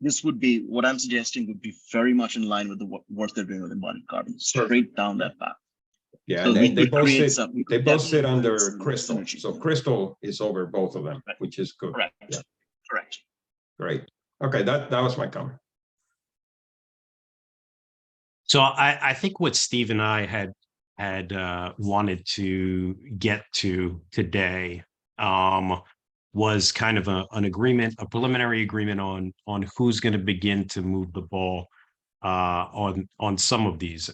this would be what I'm suggesting would be very much in line with the work they're doing with embodied carbon, straight down that path. Yeah, so and they both sit under Crystal. So Crystal is over both of them, which is good. Correct. Yeah. Correct. Great. Okay, that was my comment. So I think what Steve and I had wanted to get to today was kind of an agreement, a preliminary agreement on who's going to begin to move the ball on some of these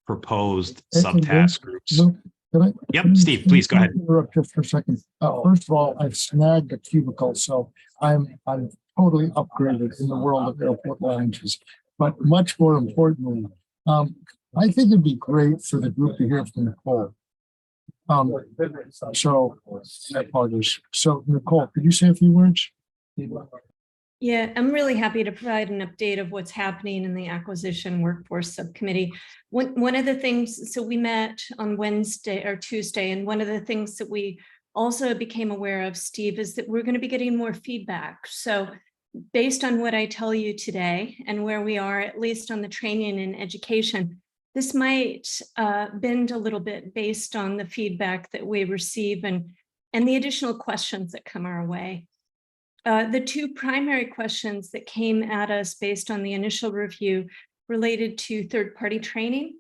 proposed subtask groups. Yep, Steve, please go ahead. Interrupt just for a second. First of all, I've snagged a cubicle, so I'm totally upgraded in the world of airport lounges. But much more importantly, I think it'd be great for the group to hear from Nicole. So I apologize. So Nicole, could you say a few words? Yeah, I'm really happy to provide an update of what's happening in the Acquisition Workforce Subcommittee. One of the things, so we met on Wednesday or Tuesday, and one of the things that we also became aware of, Steve, is that we're going to be getting more feedback. So based on what I tell you today and where we are, at least on the training and education, this might bend a little bit based on the feedback that we receive and the additional questions that come our way. The two primary questions that came at us based on the initial review related to third-party training.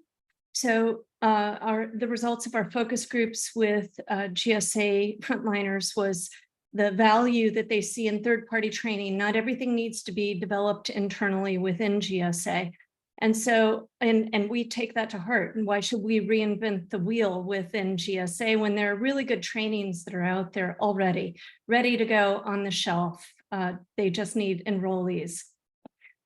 So the results of our focus groups with GSA frontliners was the value that they see in third-party training. Not everything needs to be developed internally within GSA. And so, and we take that to heart. And why should we reinvent the wheel within GSA when there are really good trainings that are out there already, ready to go on the shelf? They just need enrollees.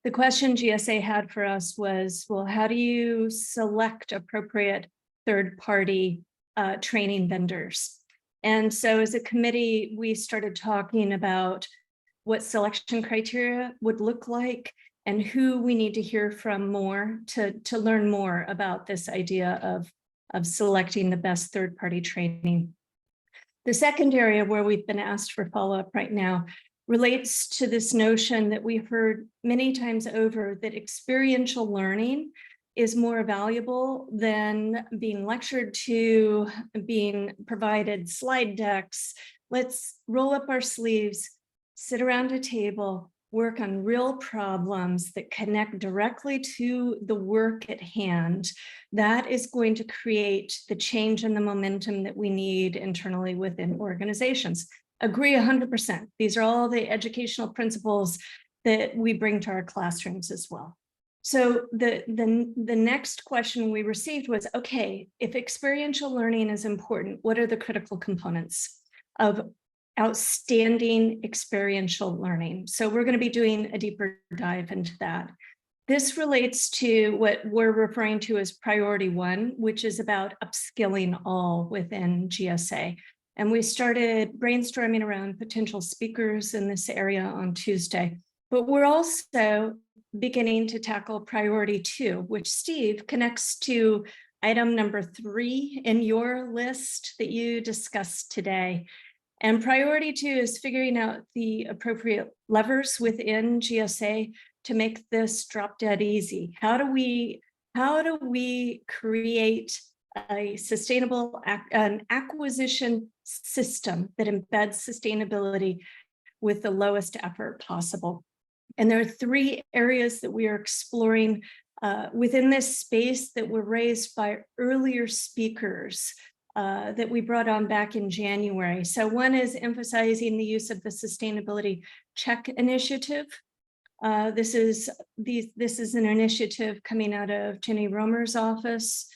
The question GSA had for us was, well, how do you select appropriate third-party training vendors? And so as a committee, we started talking about what selection criteria would look like and who we need to hear from more to learn more about this idea of selecting the best third-party training. The second area where we've been asked for follow-up right now relates to this notion that we've heard many times over, that experiential learning is more valuable than being lectured to, being provided slide decks. Let's roll up our sleeves, sit around a table, work on real problems that connect directly to the work at hand. That is going to create the change and the momentum that we need internally within organizations. Agree 100%. These are all the educational principles that we bring to our classrooms as well. So the next question we received was, okay, if experiential learning is important, what are the critical components of outstanding experiential learning? So we're going to be doing a deeper dive into that. This relates to what we're referring to as priority 1, which is about upskilling all within GSA. And we started brainstorming around potential speakers in this area on Tuesday. But we're also beginning to tackle priority 2, which, Steve, connects to item number 3 in your list that you discussed today. And priority 2 is figuring out the appropriate levers within GSA to make this drop dead easy. How do we create a sustainable an acquisition system that embeds sustainability with the lowest effort possible? And there are 3 areas that we are exploring within this space that were raised by earlier speakers that we brought on back in January. So one is emphasizing the use of the Sustainability Check Initiative. This is an initiative coming out of Jenny Romer's office.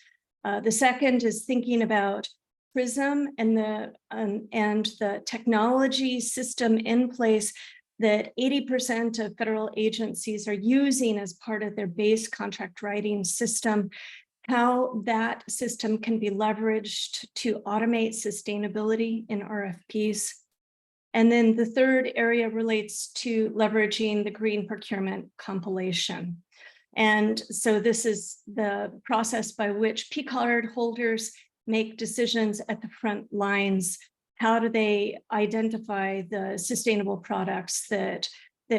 The second is thinking about PRISM and the technology system in place that 80% of federal agencies are using as part of their base contract writing system, how that system can be leveraged to automate sustainability in RFPs. And then the third area relates to leveraging the green procurement compilation. And so this is the process by which P card holders make decisions at the front lines. How do they identify the sustainable products that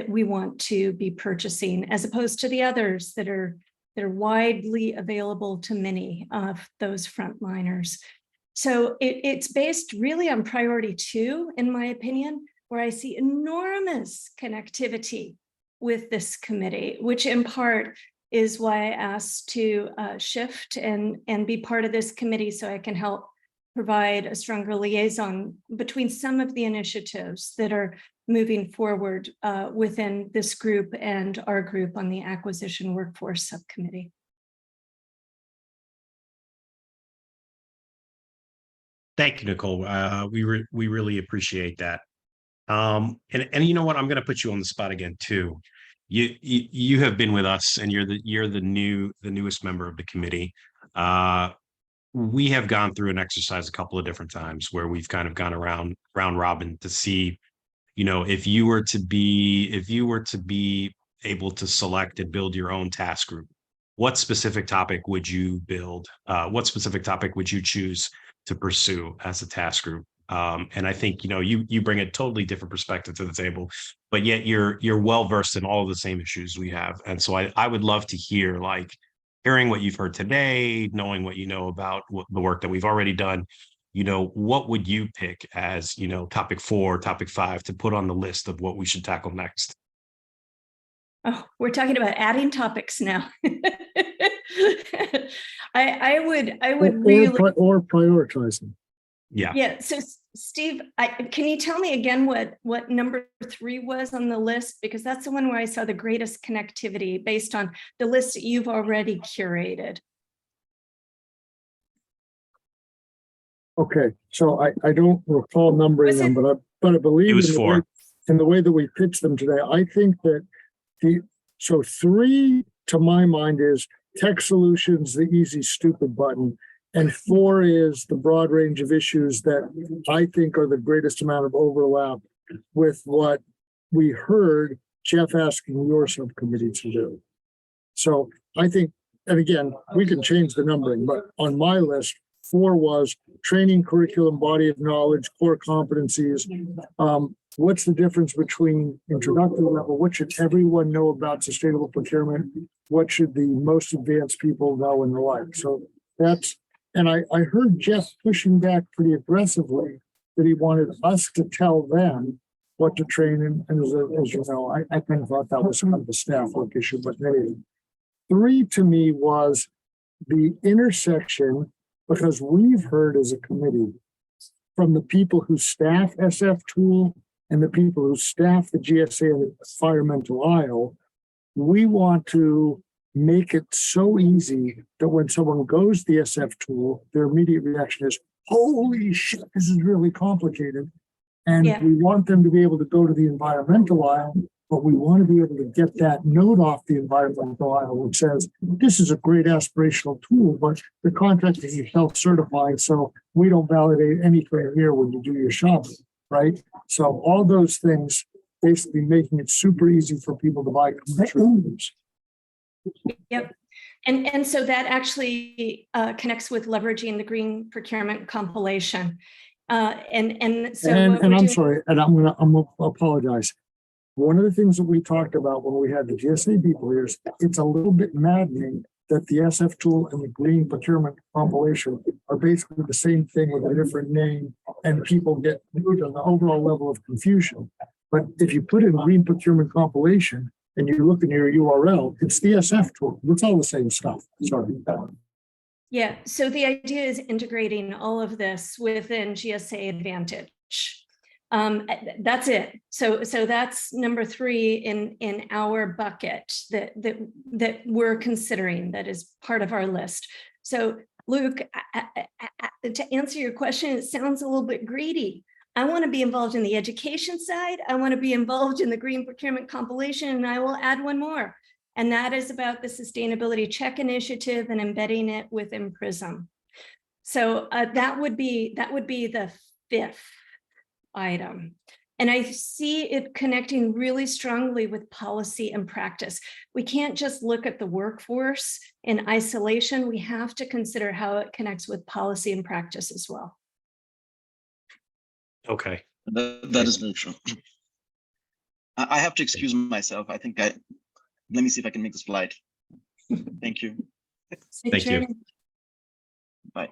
we want to be purchasing, as opposed to the others that are widely available to many of those frontliners? So it's based really on priority 2, in my opinion, where I see enormous connectivity with this committee, which in part is why I asked to shift and be part of this committee so I can help provide a stronger liaison between some of the initiatives that are moving forward within this group and our group on the Acquisition Workforce Subcommittee. Thank you, Nicole. We really appreciate that. And you know what? I'm going to put you on the spot again too. You have been with us, and you're the newest member of the committee. We have gone through an exercise a couple of different times where we've kind of gone around round robin to see, you know, if you were to be able to select and build your own task group, what specific topic would you build? What specific topic would you choose to pursue as a task group? And I think, you know, you bring a totally different perspective to the table, but yet you're well versed in all of the same issues we have. And so I would love to hear, like, hearing what you've heard today, knowing what you know about the work that we've already done, you know, what would you pick as, you know, topic 4, topic 5 to put on the list of what we should tackle next? Oh, we're talking about adding topics now. I would Or really, or prioritizing. Yeah. yeah. So Steve, can you tell me again what number 3 was on the list? Because that's the one where I saw the greatest connectivity based on the list that you've already curated. Okay, so I don't recall numbering Was it- them, but I believe It was in the 4. in the way that we pitched them today, I think that so 3 to my mind is tech solutions, the easy, stupid button. And 4 is the broad range of issues that I think are the greatest amount of overlap with what we heard Jeff asking your subcommittee to do. So I think, and again, we can change the numbering, but on my list, 4 was training, curriculum, body of knowledge, core competencies. What's the difference between introductory level? What should everyone know about sustainable procurement? What should the most advanced people know and the like? So that's, and I heard Jeff pushing back pretty aggressively that he wanted us to tell them what to train in. And as you know, I kind of thought that was kind of a staff work issue, but anyway. 3 to me was the intersection, because we've heard as a committee from the people who staff SF tool and the people who staff the GSA and the environmental aisle, we want to make it so easy that when someone goes the SF tool, their immediate reaction is, holy shit, this is really complicated. And we want them to be able to go to the environmental aisle, but we want to be able to get that note off the environmental aisle, which says, this is a great aspirational tool, but the contract is self-certified, so we don't validate anything here when you do your shopping, right? So all those things, basically making it super easy for people to buy commercial items. Yep. And so that actually connects with leveraging the green procurement compilation. And I'm sorry, and I'm gonna apologize. One of the things that we talked about when we had the GSA people here is it's a little bit maddening that the SF tool and the green procurement compilation are basically the same thing with a different name, and people get the overall level of confusion. But if you put in green procurement compilation and you look in your URL, it's the SF tool. It's all the same stuff. Sorry. Yeah, so the idea is integrating all of this within GSA Advantage. That's it. So that's number 3 in our bucket that we're considering, that is part of our list. So Luke, to answer your question, it sounds a little bit greedy. I want to be involved in the education side. I want to be involved in the green procurement compilation, and I will add one more. And that is about the sustainability check initiative and embedding it within PRISM. So that would be the 5th item. And I see it connecting really strongly with policy and practice. We can't just look at the workforce in isolation. We have to consider how it connects with policy and practice as well. Okay. That is very true. I have to excuse myself. I think let me see if I can make this flight. Thank you. Thank you. Bye.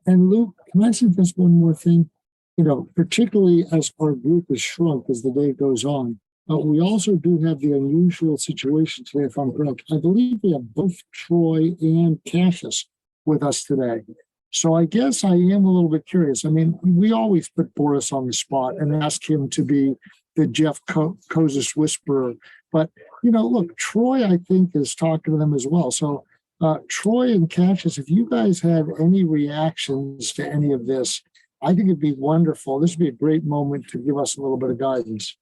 And Luke, can I suggest one more thing? You know, particularly as our group is shrunk as the day goes on, we also do have the unusual situation today, if I'm correct. I believe we have both Troy and Cassius with us today. So I guess I am a little bit curious. I mean, we always put Boris on the spot and ask him to be the Jeff Kozis whisperer. But, you know, look, Troy, I think, is talking to them as well. So Troy and Cassius, if you guys had any reactions to any of this, I think it'd be wonderful. This would be a great moment to give us a little bit of guidance.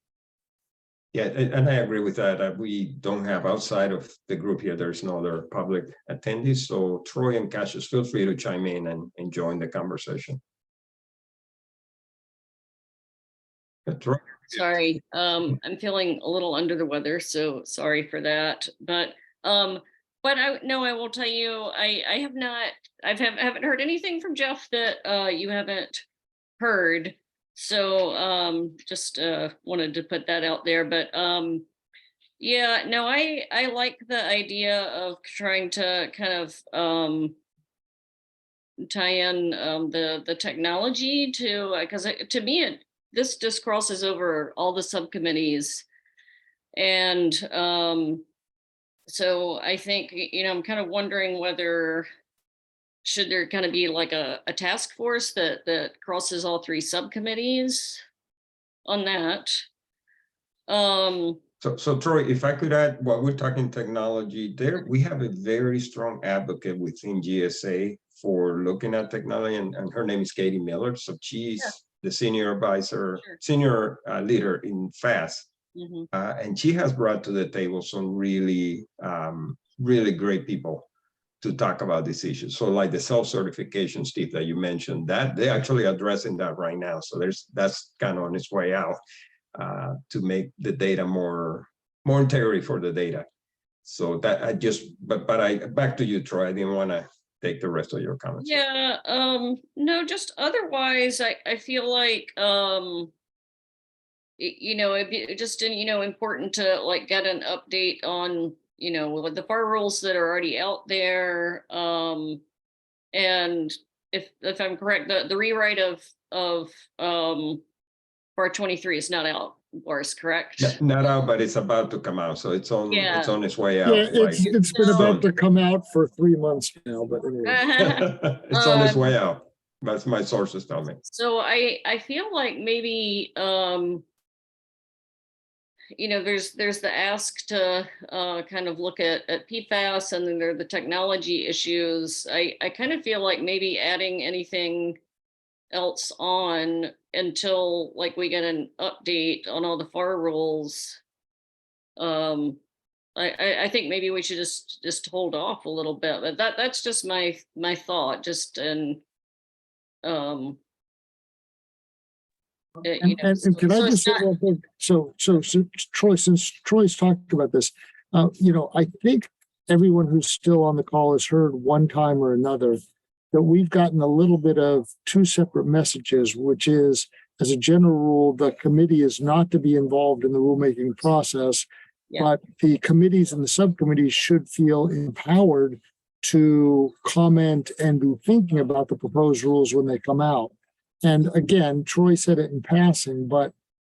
Yeah, and I agree with that. We don't have outside of the group here, there's no other public attendees. So Troy and Cassius, feel free to chime in and join the conversation. Troy? Sorry, I'm feeling a little under the weather, so sorry for that. But I will tell you, I haven't heard anything from Jeff that you haven't heard. So just wanted to put that out there. But yeah, no, I like the idea of trying to kind of tie in the technology to, because to me this just crosses over all the subcommittees, and So I think, I'm kind of wondering whether should there kind of be like a task force that crosses all three subcommittees on that. So Troy, if I could add, while we're talking technology, we have a very strong advocate within GSA for looking at technology, and her name is Katie Miller. So she's the senior advisor, senior leader in FAC. And she has brought to the table some really, really great people to talk about these issues. So like the self-certification, Steve, that you mentioned, that they're actually addressing that right now. So that's kind of on its way out to make the data more integrity for the data. So that but back to you, Troy. I didn't want to take the rest of your comments. Yeah, no, just otherwise, I feel like, it'd be just, important to like get an update on, with the FAR rules that are already out there. And if I'm correct, the rewrite of FAR 23 is not out, Boris, correct? Not out, but it's about to come out. So it's on its way out. Yeah, it's been about to come out for 3 months now, but anyway. It's on its way out. That's my sources tell me. So I feel like maybe there's the ask to kind of look at PFAS, and then there are the technology issues. I kind of feel like maybe adding anything else on until like we get an update on all the FAR rules. I think maybe we should just hold off a little bit, but that's just my thought. Just and can I just say one thing? So Troy, since Troy's talked about this, I think everyone who's still on the call has heard one time or another that we've gotten a little bit of two separate messages, which is, as a general rule, the committee is not to be involved in the rulemaking process, but the committees and the subcommittees should feel empowered to comment and be thinking about the proposed rules when they come out. And again, Troy said it in passing, but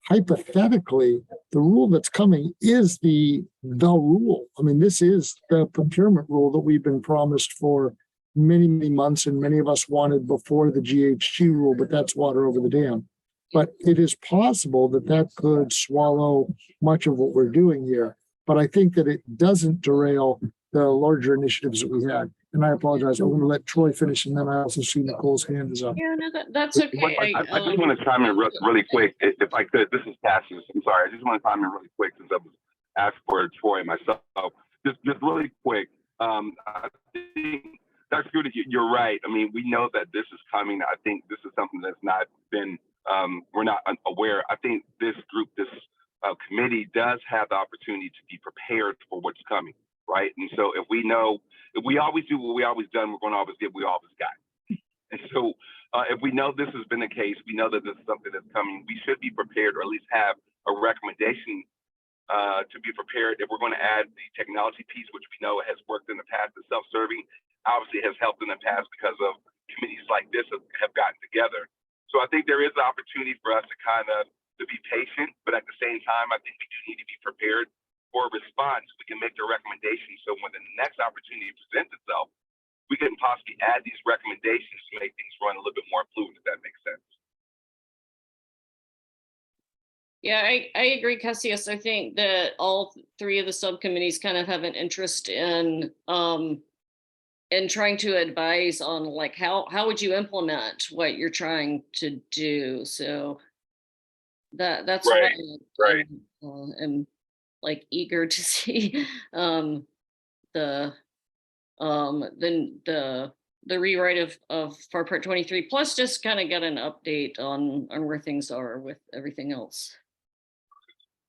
hypothetically, the rule that's coming is the rule. I mean, this is the procurement rule that we've been promised for many, many months, and many of us wanted before the GHG rule, but that's water over the dam. But it is possible that that could swallow much of what we're doing here. But I think that it doesn't derail the larger initiatives that we had. And I apologize. I'm going to let Troy finish, and then I also see Nicole's hand is up. Yeah, no, that's okay. I just want to chime in really quick, if I could. This is Cassius. I'm sorry. I just want to chime in really quick since I was asked for Troy and myself. Just really quick. I think Dr. Scooter, you're right. I mean, we know that this is coming. I think this is something that's not been, we're not aware. I think this group, this committee does have the opportunity to be prepared for what's coming, right? And so if we know, if we always do what we always done, we're going to always get what we always got. And so if we know this has been the case, we know that this is something that's coming, we should be prepared, or at least have a recommendation to be prepared if we're going to add the technology piece, which we know has worked in the past. The self-serving obviously has helped in the past because of committees like this have gotten together. So I think there is an opportunity for us to kind of to be patient, but at the same time, I think we do need to be prepared for a response. We can make the recommendations, so when the next opportunity presents itself, we can possibly add these recommendations to make things run a little bit more fluid, if that makes sense. Yeah, I agree, Cassius. I think that all three of the subcommittees kind of have an interest in trying to advise on like how would you implement what you're trying to do. So that's right. I'm like eager to see the rewrite of FAR Part 23, plus just kind of get an update on where things are with everything else.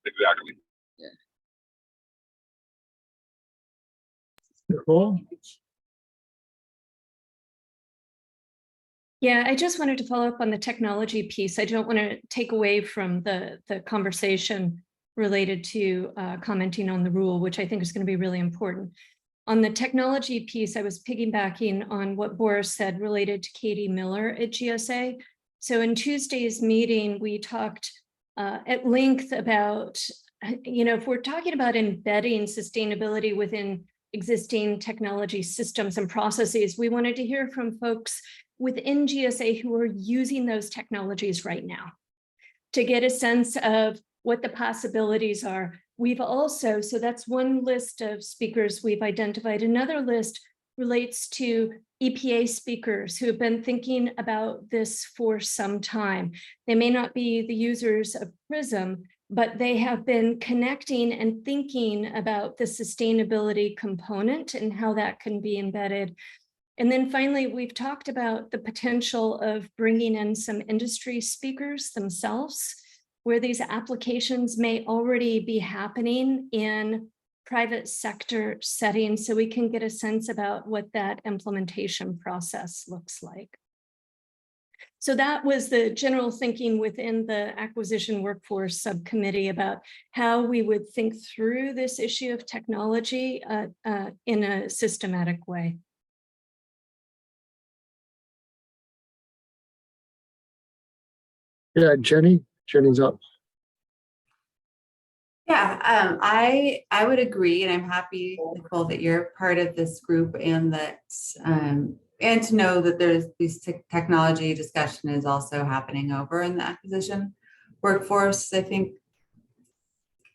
Exactly. Yeah. Nicole? Yeah, I just wanted to follow up on the technology piece. I don't want to take away from the conversation related to commenting on the rule, which I think is going to be really important. On the technology piece, I was piggybacking on what Boris said related to Katie Miller at GSA. So in Tuesday's meeting, we talked at length about if we're talking about embedding sustainability within existing technology systems and processes, we wanted to hear from folks within GSA who are using those technologies right now to get a sense of what the possibilities are. We've also, so that's one list of speakers we've identified. Another list relates to EPA speakers who have been thinking about this for some time. They may not be the users of PRISM, but they have been connecting and thinking about the sustainability component and how that can be embedded. And then finally, we've talked about the potential of bringing in some industry speakers themselves, where these applications may already be happening in private sector settings, so we can get a sense about what that implementation process looks like. So that was the general thinking within the Acquisition Workforce Subcommittee about how we would think through this issue of technology in a systematic way. Yeah, Jenny's up. Yeah, I would agree, and I'm happy, Nicole, that you're part of this group, and that and to know that there's this technology discussion is also happening over in the acquisition workforce. I think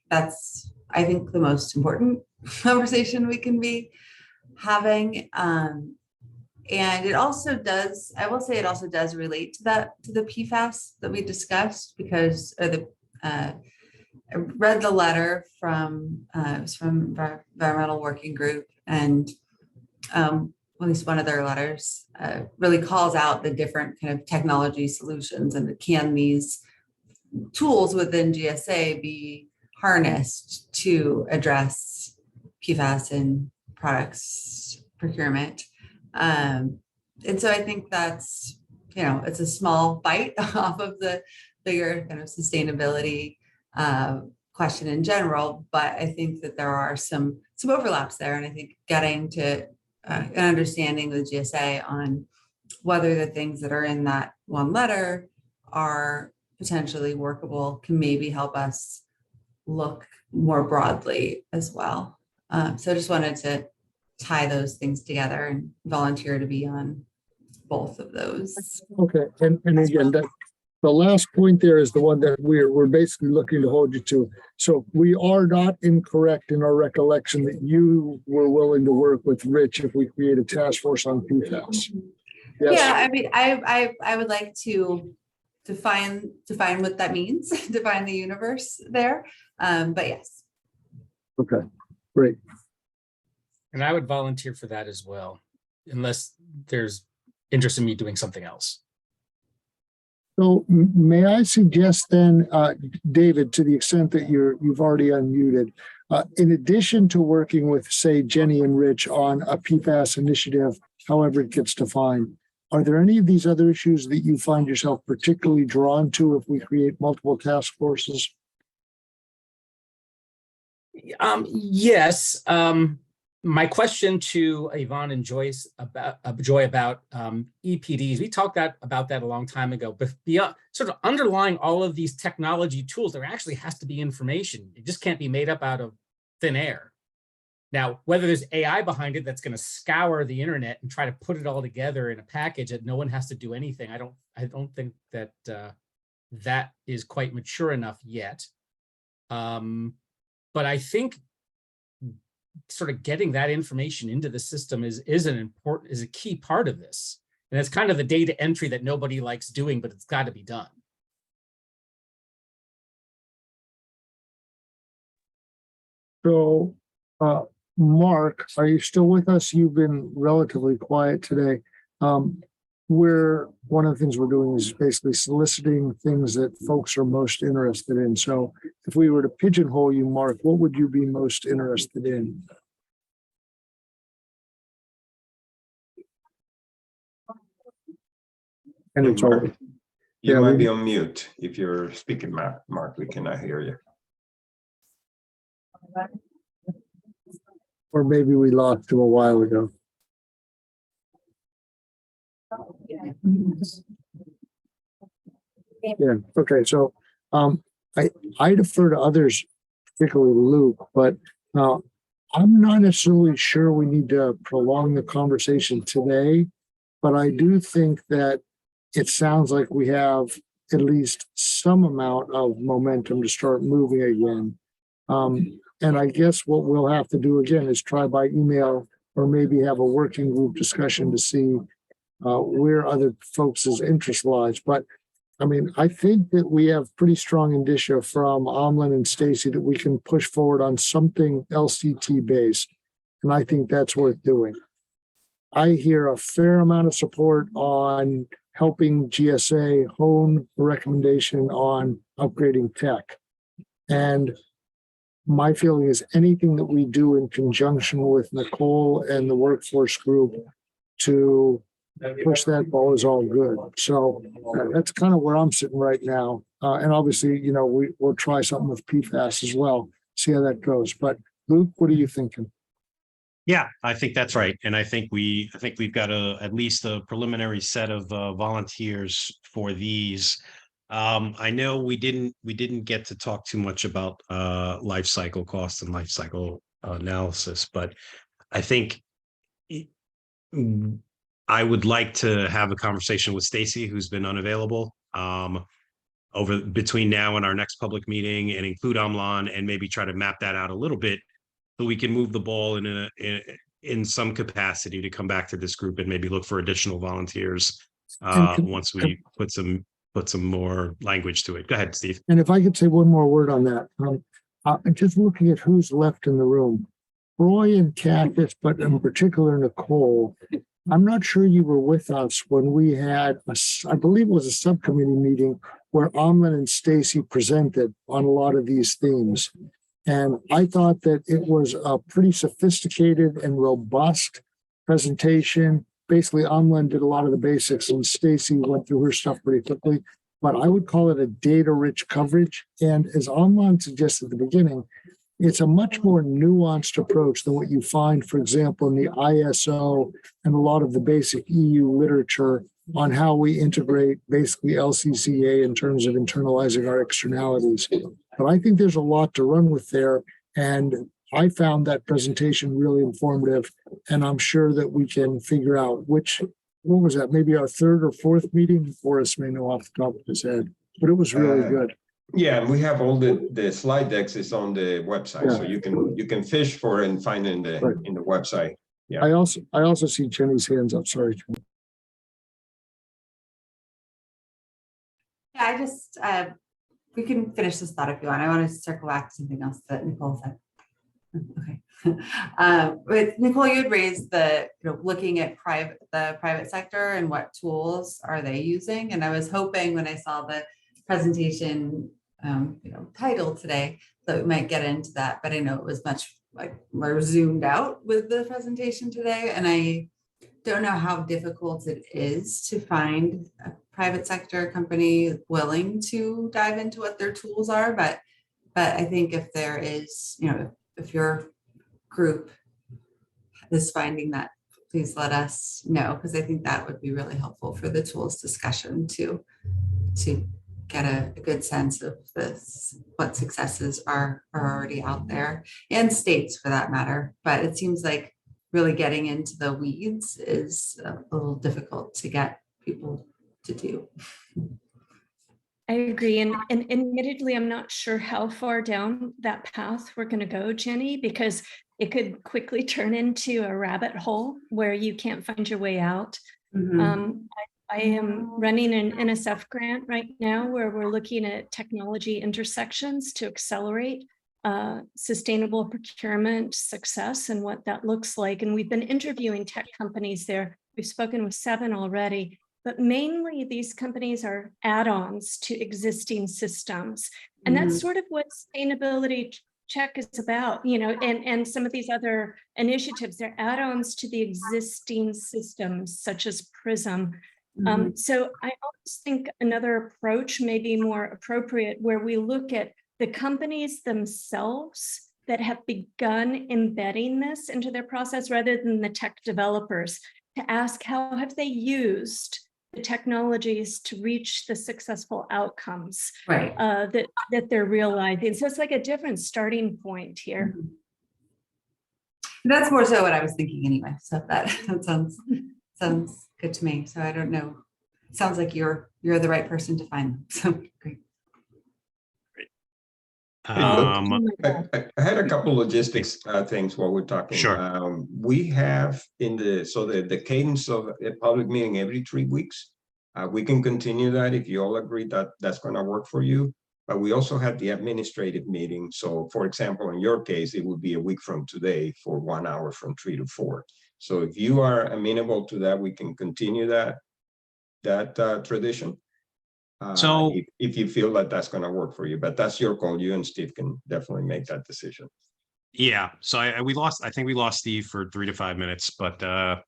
that's the most important conversation we can be having. And it also does, I will say, it also does relate to the PFAS that we discussed, because I read the letter from Environmental Working Group, and at least one of their letters really calls out the different kind of technology solutions, and can these tools within GSA be harnessed to address PFAS in products procurement. And so I think that's, it's a small bite off of the bigger kind of sustainability question in general, but I think that there are some overlaps there, and I think getting to an understanding with GSA on whether the things that are in that one letter are potentially workable can maybe help us look more broadly as well. So I just wanted to tie those things together and volunteer to be on both of those. Okay, and again, the last point there is the one that we're basically looking to hold you to. So we are not incorrect in our recollection that you were willing to work with Rich if we create a task force on PFAS. Yes. Yeah, I mean, I would like to define what that means, define the universe there. But yes. Okay, great. And I would volunteer for that as well, unless there's interest in me doing something else. So may I suggest then, David, to the extent that you've already unmuted, in addition to working with, say, Jenny and Rich on a PFAS initiative, however it gets defined, are there any of these other issues that you find yourself particularly drawn to if we create multiple task forces? Yes. My question to Yvonne and Joy about EPDs, we talked about that a long time ago, but beyond, sort of underlying all of these technology tools, there actually has to be information. It just can't be made up out of thin air. Now, whether there's AI behind it that's going to scour the internet and try to put it all together in a package that no one has to do anything, I don't think that that is quite mature enough yet. But I think sort of getting that information into the system is a key part of this. And it's kind of the data entry that nobody likes doing, but it's got to be done. So, Mark, are you still with us? You've been relatively quiet today. One of the things we're doing is basically soliciting things that folks are most interested in. So if we were to pigeonhole you, Mark, what would you be most interested in? And it's all. You might be on mute if you're speaking, Mark. We cannot hear you. Or maybe we lost him a while ago. Yeah. Okay. So I defer to others particularly Luke, but I'm not necessarily sure we need to prolong the conversation today, but I do think that it sounds like we have at least some amount of momentum to start moving again. And I guess what we'll have to do again is try by email or maybe have a working group discussion to see where other folks' interest lies. But I mean, I think that we have pretty strong indicia from Amlin and Stacy that we can push forward on something LCT based. And I think that's worth doing. I hear a fair amount of support on helping GSA hone the recommendation on upgrading tech. And my feeling is anything that we do in conjunction with Nicole and the workforce group to push that ball is all good. So that's kind of where I'm sitting right now. And obviously, you know, we'll try something with PFAS as well, see how that goes. But Luke, what are you thinking? Yeah, I think that's right. And I think we've got at least a preliminary set of volunteers for these. I know we didn't get to talk too much about life cycle costs and life cycle analysis, but I think I would like to have a conversation with Stacy, who's been unavailable between now and our next public meeting, and include Amlan and maybe try to map that out a little bit so we can move the ball in some capacity to come back to this group and maybe look for additional volunteers once we put some more language to it. Go ahead, Steve. And if I could say one more word on that, just looking at who's left in the room, Roy and Candace, but in particular Nicole, I'm not sure you were with us when we had, I believe it was a subcommittee meeting where Amlin and Stacy presented on a lot of these themes. And I thought that it was a pretty sophisticated and robust presentation. Basically, Amlin did a lot of the basics and Stacy went through her stuff pretty quickly, but I would call it a data-rich coverage. And as Amlin suggested at the beginning, it's a much more nuanced approach than what you find, for example, in the ISO and a lot of the basic EU literature on how we integrate basically LCCA in terms of internalizing our externalities. But I think there's a lot to run with there. And I found that presentation really informative. And I'm sure that we can figure out what was that? Maybe our third or fourth meeting? Forrest may know off the top of his head, but it was really good. Yeah, we have all the slide decks is on the website, so you can fish for it and find it in the website. Yeah. I also see Jenny's hands up. Sorry, Jenny. Yeah, I just we can finish this thought if you want. I want to circle back to something else that Nicole said. Okay. But Nicole, you had raised the looking at the private sector and what tools are they using, and I was hoping when I saw the presentation title today that we might get into that, but I know it was much more zoomed out with the presentation today, and I don't know how difficult it is to find a private sector company willing to dive into what their tools are, but I think if there is, if your group is finding that, please let us know, because I think that would be really helpful for the tools discussion to get a good sense of what successes are already out there, and states for that matter. But it seems like really getting into the weeds is a little difficult to get people to do. I agree. And admittedly, I'm not sure how far down that path we're going to go, Jenny, because it could quickly turn into a rabbit hole where you can't find your way out. Mm-hmm. I am running an NSF grant right now where we're looking at technology intersections to accelerate sustainable procurement success and what that looks like. And we've been interviewing tech companies there. We've spoken with 7 already, but mainly these companies are add-ons to existing systems. And that's sort of what sustainability check is about, and some of these other initiatives, they're add-ons to the existing systems such as PRISM. So I always think another approach may be more appropriate, where we look at the companies themselves that have begun embedding this into their process rather than the tech developers, to ask how have they used technologies to reach the successful outcomes Right. that they're realizing. So it's like a different starting point here. That's more so what I was thinking anyway. So that sounds good to me. So I don't know. Sounds like you're the right person to find them. So great. I had a couple logistics things while we're talking. Sure. We have the cadence of a public meeting every 3 weeks. We can continue that if you all agree that that's going to work for you. But we also have the administrative meeting. So, for example, in your case, it would be a week from today for 1 hour from 3 to 4. So if you are amenable to that, we can continue that tradition. So if you feel that that's going to work for you, but that's your call. You and Steve can definitely make that decision. yeah, so I think we lost Steve for 3 to 5 minutes, but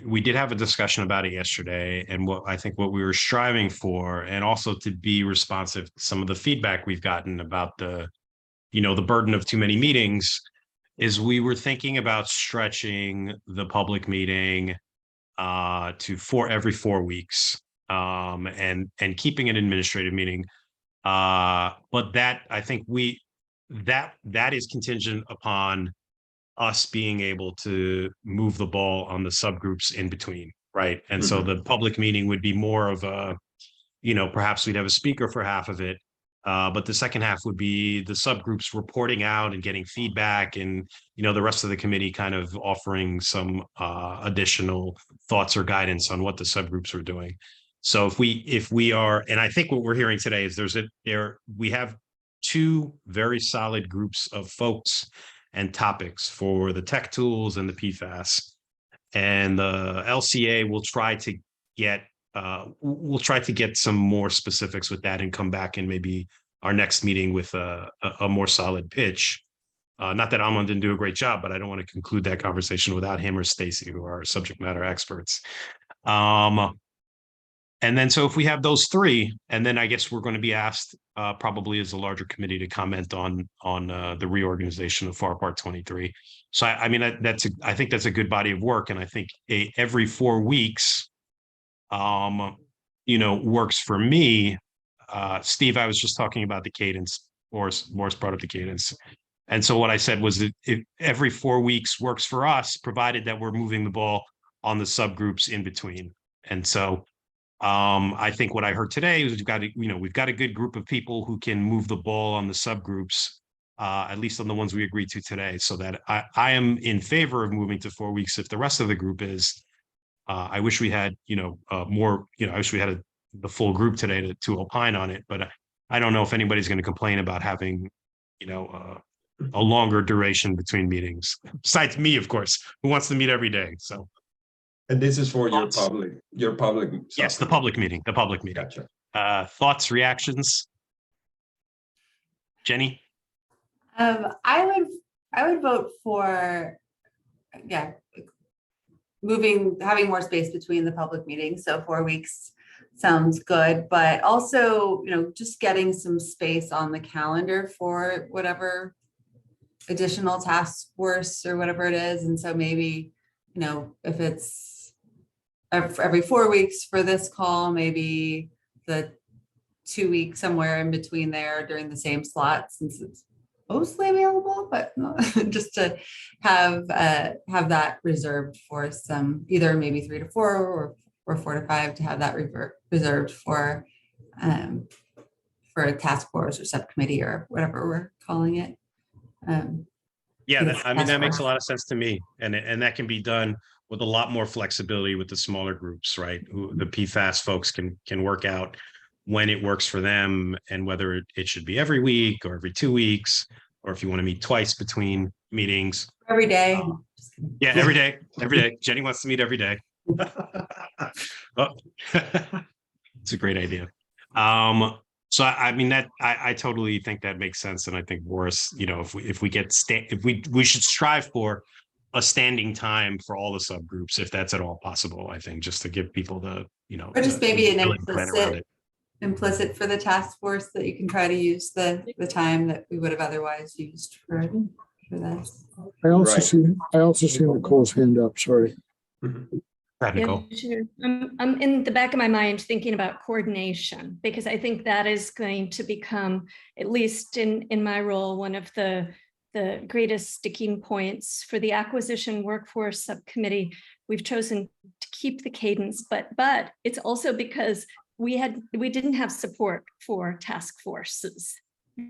we did have a discussion about it yesterday, and what we were striving for, and also to be responsive to some of the feedback we've gotten about the burden of too many meetings, is we were thinking about stretching the public meeting to every 4 weeks. And keeping an administrative meeting, but that I think that is contingent upon us being able to move the ball on the subgroups in between, right? And so the public meeting would be more of a, perhaps we'd have a speaker for half of it, but the second half would be the subgroups reporting out and getting feedback, and the rest of the committee kind of offering some additional thoughts or guidance on what the subgroups are doing. So if we are, and I think what we're hearing today is we have 2 very solid groups of folks and topics for the tech tools and the PFAS, and the LCA will try to get some more specifics with that and come back in maybe our next meeting with a more solid pitch. Not that Amon didn't do a great job, but I don't want to conclude that conversation without him or Stacy, who are subject matter experts. And then, so if we have those 3, and then I guess we're going to be asked probably as a larger committee to comment on the reorganization of FAR Part 23. So I mean, I think that's a good body of work, and I think every 4 weeks, works for me. Steve, I was just talking about the cadence. Morris brought up the cadence, and so what I said was that if every 4 weeks works for us, provided that we're moving the ball on the subgroups in between. And so I think what I heard today is we've got a good group of people who can move the ball on the subgroups, at least on the ones we agreed to today, so that I am in favor of moving to 4 weeks if the rest of the group is. I wish we had more, I wish we had the full group today to opine on it, but I don't know if anybody's going to complain about having a longer duration between meetings, besides me, of course, who wants to meet every day. So. And this is for Thoughts? your public. Yes, the public meeting. Gotcha. Thoughts, reactions? Jenny? I would vote for, having more space between the public meetings. So 4 weeks sounds good, but also, just getting some space on the calendar for whatever additional task force or whatever it is. And so maybe, if it's every 4 weeks for this call, maybe the 2 weeks somewhere in between there during the same slot, since it's mostly available, but just to have that reserved for some, either maybe 3 to 4 or 4 to 5, to have that reserved for a task force or subcommittee or whatever we're calling it. Yeah, that makes a lot of sense to me, and that can be done with a lot more flexibility with the smaller groups, right? Who the PFAS folks can work out when it works for them, and whether it should be every week or every 2 weeks, or if you want to meet twice between meetings. Every day. Yeah, every day. Jenny wants to meet every day. Oh, it's a great idea. So I mean that I totally think that makes sense, and I think Boris, if we should strive for a standing time for all the subgroups, if that's at all possible. I think just to give people the or just maybe an implicit for the task force, that you can try to use the time that we would have otherwise used for this. I also see Nicole's hand up. Sorry. Right, Yeah, Nicole. sure. I'm in the back of my mind thinking about coordination, because I think that is going to become, at least in my role, one of the greatest sticking points for the acquisition workforce subcommittee. We've chosen to keep the cadence, but it's also because we didn't have support for task forces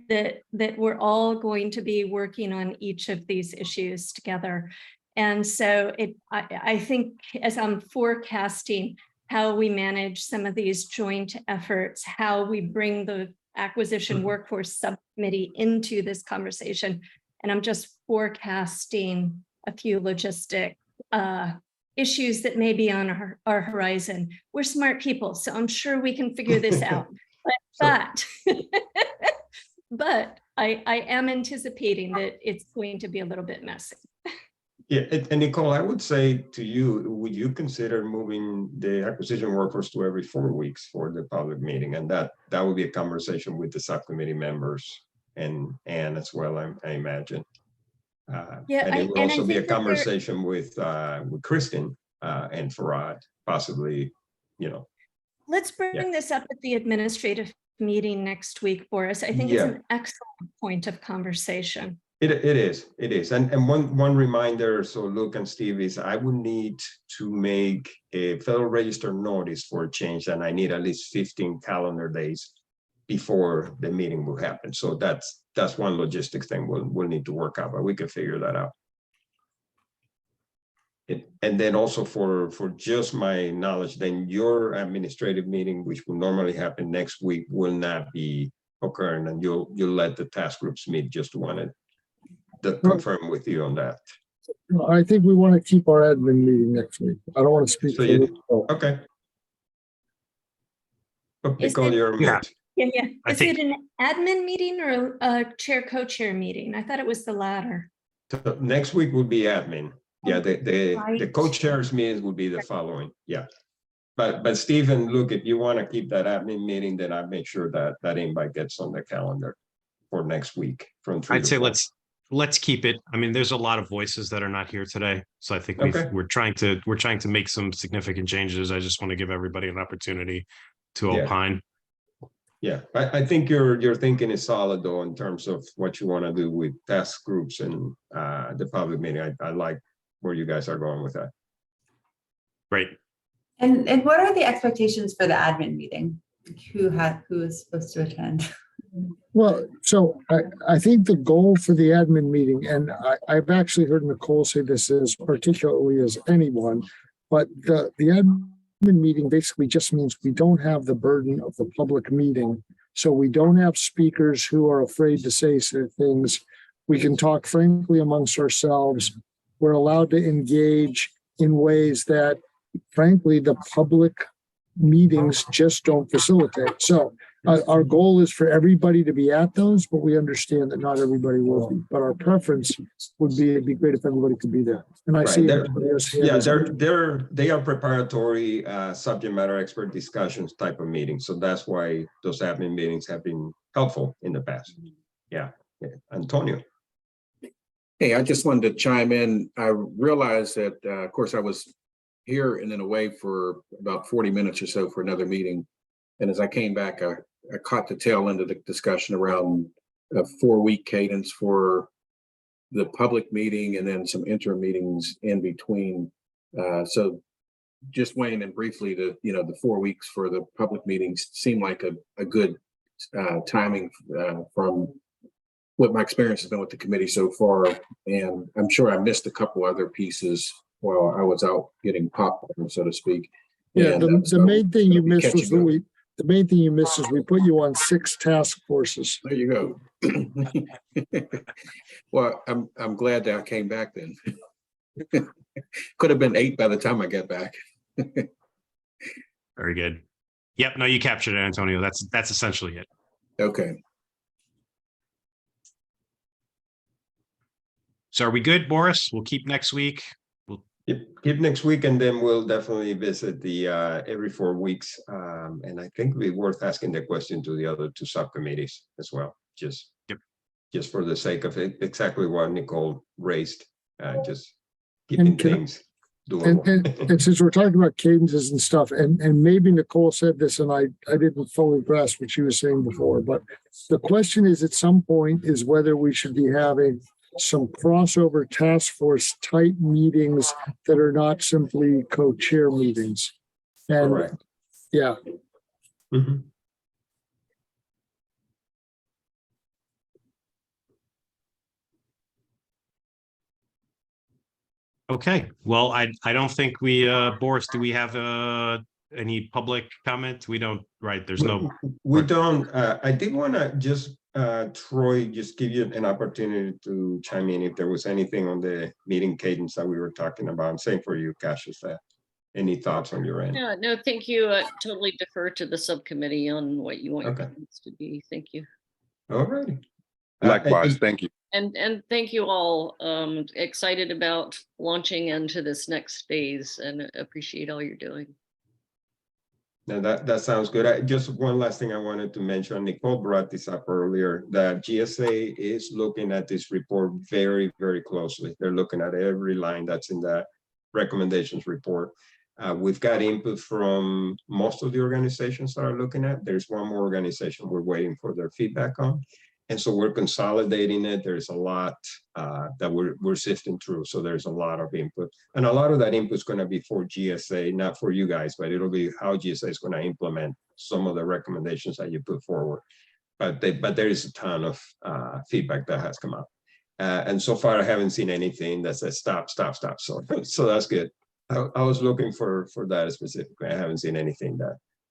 that we're all going to be working on each of these issues together. And so I think as I'm forecasting how we manage some of these joint efforts, how we bring the acquisition workforce subcommittee into this conversation, and I'm just forecasting a few logistic issues that may be on our horizon. We're smart people, so I'm sure we can figure this out. But I am anticipating that it's going to be a little bit messy. Yeah, and Nicole, I would say to you, would you consider moving the acquisition workforce to every 4 weeks for the public meeting? And that would be a conversation with the subcommittee members and as well, I imagine. Yeah, and it would also be a think that conversation with Kristen and Farad, possibly, let's bring this up at the administrative meeting next week, Boris. I think it's an excellent point of conversation. It is. And one reminder, so Luke and Steve, is I would need to make a Federal Register notice for a change, and I need at least 15 calendar days before the meeting will happen. So that's one logistics thing we'll need to work out, but we can figure that out. And then also for just my knowledge, then your administrative meeting, which will normally happen next week, will not be occurring, and you'll let the task groups meet. Just wanted to confirm with you on that. I think we want to keep our admin meeting next week. I don't want to speak. So okay. Nicole, you're mute. Yeah. Is it an admin meeting or a chair co-chair meeting? I thought it was the latter. So next week will be admin. Yeah, the co-chairs meetings will be the following. Yeah. But Stephen, look, if you want to keep that admin meeting, then I'll make sure that invite gets on the calendar for next week from 3 I'd to say 4. let's keep it. I mean, there's a lot of voices that are not here today, so I think we're trying to make some significant changes. I just want to give everybody an opportunity to opine. Yeah, I think your thinking is solid though in terms of what you want to do with task groups and the public meeting. I like where you guys are going with that. Great. And what are the expectations for the admin meeting? Who is supposed to attend? Well, so I think the goal for the admin meeting, and I've actually heard Nicole say this as particularly as anyone, but the admin meeting basically just means we don't have the burden of the public meeting. So we don't have speakers who are afraid to say things. We can talk frankly amongst ourselves. We're allowed to engage in ways that, frankly, the public meetings just don't facilitate. So our goal is for everybody to be at those, but we understand that not everybody will be. But our preference would be, it'd be great if everybody could be there. And I see they are preparatory subject matter expert discussions type of meetings. So that's why those admin meetings have been helpful in the past. Yeah. Antonio. Hey, I just wanted to chime in. I realized that, of course, I was here and then away for about 40 minutes or so for another meeting. And as I came back, I caught the tail end of the discussion around a 4-week cadence for the public meeting and then some interim meetings in between. So just weighing in briefly, the 4 weeks for the public meetings seemed like a good timing from what my experience has been with the committee so far. And I'm sure I missed a couple other pieces while I was out getting popcorn, so to speak. Yeah, the main thing you missed was the main thing you missed is we put you on 6 task forces. There you go. Well, I'm glad that I came back then. Could have been 8 by the time I get back. Very good. Yep. No, you captured it, Antonio. That's essentially it. Okay. So are we good, Boris? We'll keep next week. Keep next week, and then we'll definitely visit the every 4 weeks. And I think it'd be worth asking the question to the other 2 subcommittees as well, just just for the sake of it, exactly what Nicole raised, just keeping things And, doable. and since we're talking about cadences and stuff, and maybe Nicole said this, and I didn't fully grasp what she was saying before, but the question is at some point is whether we should be having some crossover task force type meetings that are not simply co-chair meetings. And Correct. yeah, Mhm. Okay, well, I don't think we, Boris, do we have any public comment? We don't, right? There's no. We don't, I did want to just, Troy, just give you an opportunity to chime in if there was anything on the meeting cadence that we were talking about. Same for you, Cassius. Any thoughts on your end? Yeah, no, thank you. Totally defer to the subcommittee on what you want your Okay. comments to be. Thank you. All righty. Likewise, thank you. And thank you all. Excited about launching into this next phase and appreciate all you're doing. Now that sounds good. Just one last thing I wanted to mention. Nicole brought this up earlier, that GSA is looking at this report very, very closely. They're looking at every line that's in that recommendations report. We've got input from most of the organizations that are looking at. There's one more organization we're waiting for their feedback on. And so we're consolidating it. There's a lot that we're sifting through. So there's a lot of input. And a lot of that input is going to be for GSA, not for you guys, but it'll be how GSA is going to implement some of the recommendations that you put forward. But there is a ton of feedback that has come up. And so far, I haven't seen anything that says stop. So that's good. I was looking for that specifically. I haven't seen anything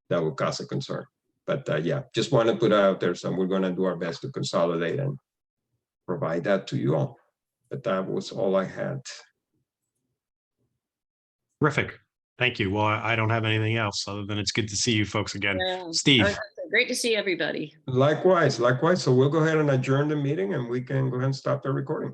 that would cause a concern. But yeah, just want to put it out there. So we're going to do our best to consolidate and provide that to you all. But that was all I had. Terrific. Thank you. Well, I don't have anything else other than it's good to see you folks again. Yeah. Steve. Great to see everybody. Likewise. So we'll go ahead and adjourn the meeting and we can go ahead and stop the recording.